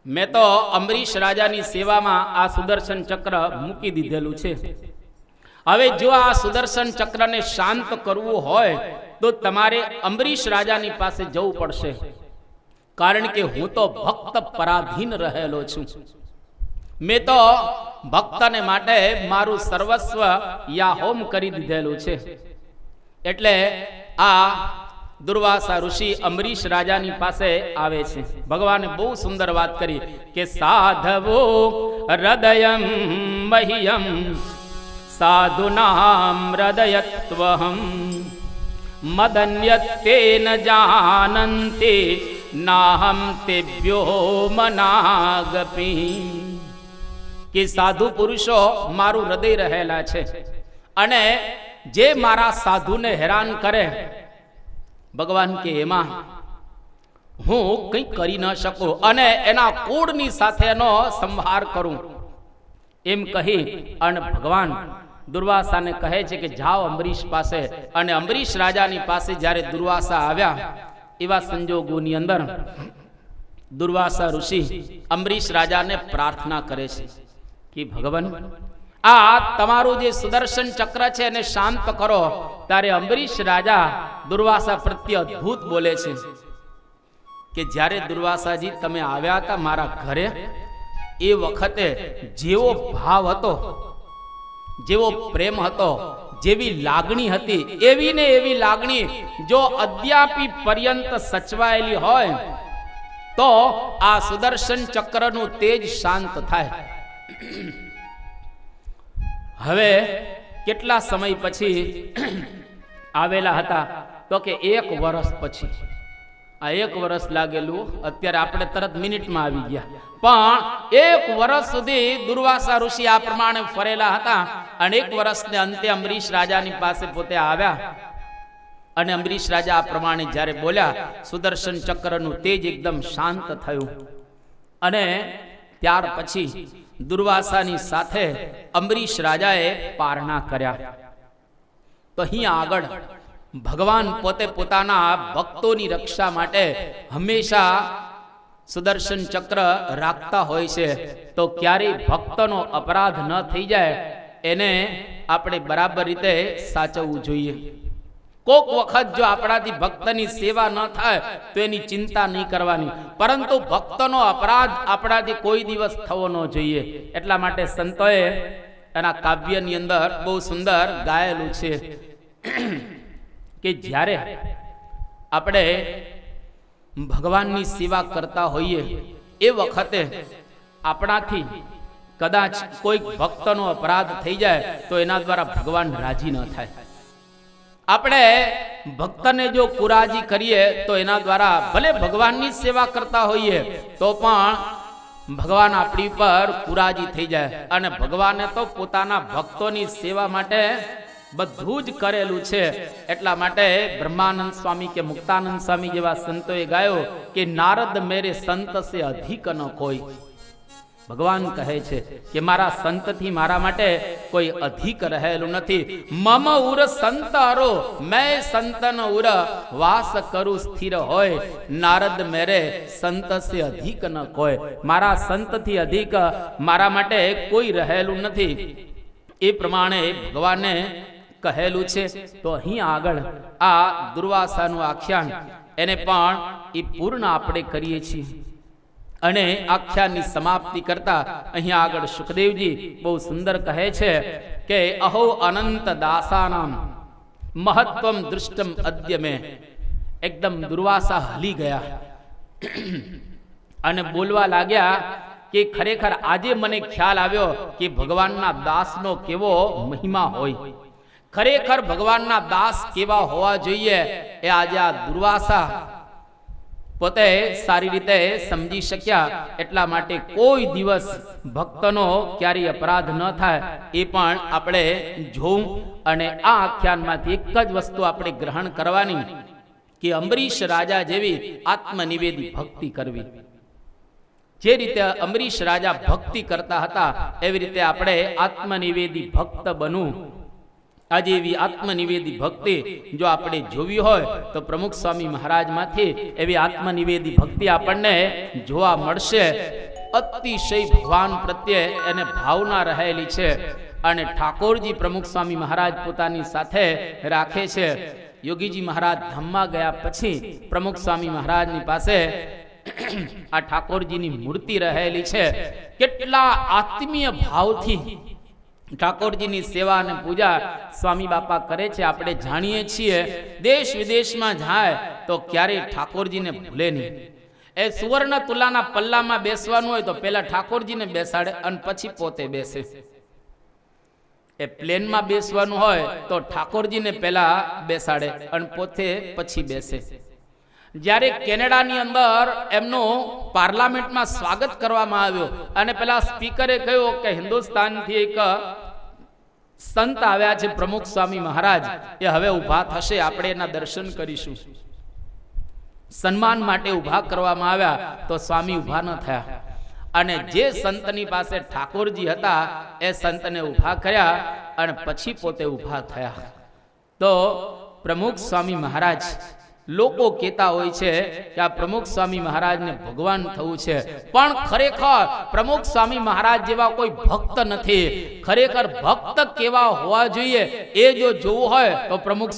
મેં તો અંબરીશ રાજાની સેવામાં આ સુદર્શન ચક્ર મૂકી દીધેલું છે. હવે જો આ સુદર્શન ચક્રને શાંત કરવું હોય તો તમારે અંબરીશ રાજાની પાસે જવું પડશે, કારણ કે હું તો ભક્ત પરાધીન રહેલો છું. મેં તો ભક્તને માટે મારું સર્વસ્વ યાહોમ કરી દીધેલું છે. એટલે આ દુર્વાસા ઋષિ અંબરીશ રાજાની પાસે આવે છે. ભગવાને બહુ સુંદર વાત કરી કે સાધવો હૃદયમ મહ્યમ સાધુનામ હૃદયત્વહમ મદન્યતે ન જાનન્તે નાહમ તેભ્યો મનાગપી. કે સાધુ પુરુષો મારું હૃદય રહેલા છે, અને જે મારા સાધુને હેરાન કરે, ભગવાન કે એમાં હું કંઈ કરી ન શકું અને એના કુળની સાથે એનો સંહાર કરું. એમ કહી અને ભગવાન દુર્વાસાને કહે છે કે જાઓ અંબરીશ પાસે. અને અંબરીશ રાજાની પાસે જ્યારે દુર્વાસા આવ્યા, એવા સંજોગોની અંદર દુર્વાસા ઋષિ અંબરીશ રાજાને પ્રાર્થના કરે છે કે ભગવાન, આ તમારું જે સુદર્શન ચક્ર છે એને શાંત કરો. ત્યારે અંબરીશ રાજા દુર્વાસા પ્રત્યે અદ્ભુત બોલે છે કે જ્યારે દુર્વાસાજી તમે આવ્યા હતા મારા ઘરે, એ વખતે જેવો ભાવ હતો, જેવો પ્રેમ હતો, જેવી લાગણી હતી, એવી ને એવી લાગણી જો અદ્યાપી પર્યંત સચવાયેલી હોય તો આ સુદર્શન ચક્રનું તેજ શાંત થાય. હવે કેટલા સમય પછી આવેલા હતા તો કે 1 વર્ષ પછી. આ 1 વર્ષ લાગેલું, અત્યારે આપણે તરત મિનિટમાં આવી ગયા, પણ 1 વર્ષ સુધી દુર્વાસા ઋષિ આ પ્રમાણે ફરેલા હતા. અને 1 વર્ષને અંતે અંબરીશ રાજાની પાસે પોતે આવ્યા. અને અંબરીશ રાજા આ પ્રમાણે જ્યારે બોલ્યા, સુદર્શન ચક્રનું તેજ એકદમ શાંત થયું. અને ત્યાર પછી દુર્વાસાની સાથે અંબરીશ રાજાએ પારણા કર્યા. તો અહીં આગળ ભગવાન પોતે પોતાના ભક્તોની રક્ષા માટે હંમેશા સુદર્શન ચક્ર રાખતા હોય છે. તો ક્યારેય ભક્તનો અપરાધ ન થઈ જાય એને આપણે બરાબર રીતે સાચવવું જોઈએ. કોક વખત જો આપણાથી ભક્તની સેવા ન થાય તો એની ચિંતા નહીં કરવાની, પરંતુ ભક્તનો અપરાધ આપણાથી કોઈ દિવસ થવો ન જોઈએ. એટલા માટે સંતોએ એના કાવ્યની અંદર બહુ સુંદર ગાયેલું છે કે જ્યારે આપણે ભગવાનની સેવા કરતા હોઈએ એ વખતે આપણાથી કદાચ કોઈ ભક્તનો અપરાધ થઈ જાય તો એના દ્વારા ભગવાન રાજી ન થાય. આપણે ભક્તને જો કુરાજી કરીએ તો એના દ્વારા ભલે ભગવાનની સેવા કરતા હોઈએ તો પણ ભગવાન આપણી પર કુરાજી થઈ જાય. અને ભગવાને તો પોતાના ભક્તોની સેવા માટે બધું જ કરેલું છે. એટલા માટે બ્રહ્માનંદ સ્વામી કે મુક્તાનંદ સ્વામી જેવા સંતોએ ગાયો કે નારદ મેરે સંત સે અધિક ન કોઈ. ભગવાન કહે છે કે મારા સંતથી મારા માટે કોઈ અધિક રહેલું નથી. મમ ઉર સંતારો મેં સંતન ઉર વાસ કરું સ્થિર હોય. નારદ મેરે સંત સે અધિક ન કોઈ. મારા સંતથી અધિક મારા માટે કોઈ રહેલું નથી. એ પ્રમાણે ભગવાને કહેલું છે. તો અહીં આગળ આ દુર્વાસાનું આખ્યાન એને પણ એ પૂર્ણ આપણે કરીએ છીએ. અને આખ્યાનની સમાપ્તિ કરતા અહીંયા આગળ સુખદેવજી બહુ સુંદર કહે છે કે અહો અનંત દાસાનામ મહત્વમ દૃષ્ટમ અદ્ય મેં. એકદમ દુર્વાસા હલી ગયા અને બોલવા લાગ્યા કે ખરેખર આજે મને ખ્યાલ આવ્યો કે ભગવાનના દાસનો કેવો મહિમા હોય, ખરેખર ભગવાનના દાસ કેવા હોવા જોઈએ. એ આજે આ દુર્વાસા પોતે સારી રીતે સમજી શક્યા. એટલા માટે કોઈ દિવસ ભક્તનો ક્યારેય અપરાધ ન થાય એ પણ આપણે જોવું. અને આ આખ્યાનમાંથી એક જ વસ્તુ આપણે ગ્રહણ કરવાની કે અંબરીશ રાજા જેવી આત્મનિવેદી ભક્તિ કરવી. જે રીતે અંબરીશ રાજા ભક્તિ કરતા હતા એવી રીતે આપણે આત્મનિવેદી ભક્ત બનવું. આજે એવી આત્મનિવેદી ભક્તિ જો આપણે જોવી હોય તો પ્રમુખ સ્વામી મહારાજમાંથી એવી આત્મનિવેદી ભક્તિ આપણને જોવા મળશે. અતિશય ભગવાન પ્રત્યે એને ભાવના રહેલી છે અને ઠાકોરજી પ્રમુખ સ્વામી મહારાજ પોતાની સાથે રાખે છે. યોગીજી મહારાજ ધામમાં ગયા પછી પ્રમુખ સ્વામી મહારાજની પાસે આ ઠાકોરજીની મૂર્તિ રહેલી છે. કેટલા આત્મીય ભાવથી ઠાકોરજીની સેવા અને પૂજા સ્વામી બાપા કરે છે આપણે જાણીએ છીએ. દેશ વિદેશમાં જાય તો ક્યારેય ઠાકોરજીને ભૂલે નહીં. એ સુવર્ણ તુલાના પલ્લામાં બેસવાનું હોય તો પહેલા ઠાકોરજીને બેસાડે અને પછી પોતે બેસે. એ પ્લેનમાં બેસવાનું હોય તો ઠાકોરજીને પહેલા બેસાડે અને પોતે પછી બેસે. જ્યારે કેનેડાની અંદર એમનું પાર્લામેન્ટમાં સ્વાગત કરવામાં આવ્યું અને પેલા સ્પીકરે કહ્યું કે હિન્દુસ્તાનથી એક સંત આવ્યા છે પ્રમુખ સ્વામી મહારાજ, એ હવે ઊભા થશે, આપણે એના દર્શન કરીશું. સન્માન માટે ઊભા કરવામાં આવ્યા તો સ્વામી ઊભા ન થયા અને જે સંતની પાસે ઠાકોરજી હતા એ સંતને ઊભા કર્યા અને પછી પોતે ઊભા થયા. તો પ્રમુખ સ્વામી મહારાજ, લોકો કહેતા હોય છે કે આ પ્રમુખ સ્વામી મહારાજને ભગવાન થવું છે, પણ ખરેખર પ્રમુખ સ્વામી મહારાજ જેવા કોઈ ભક્ત નથી. ખરેખર ભક્ત કેવા હોવા જોઈએ એ જો જોવું હોય તો પ્રમુખ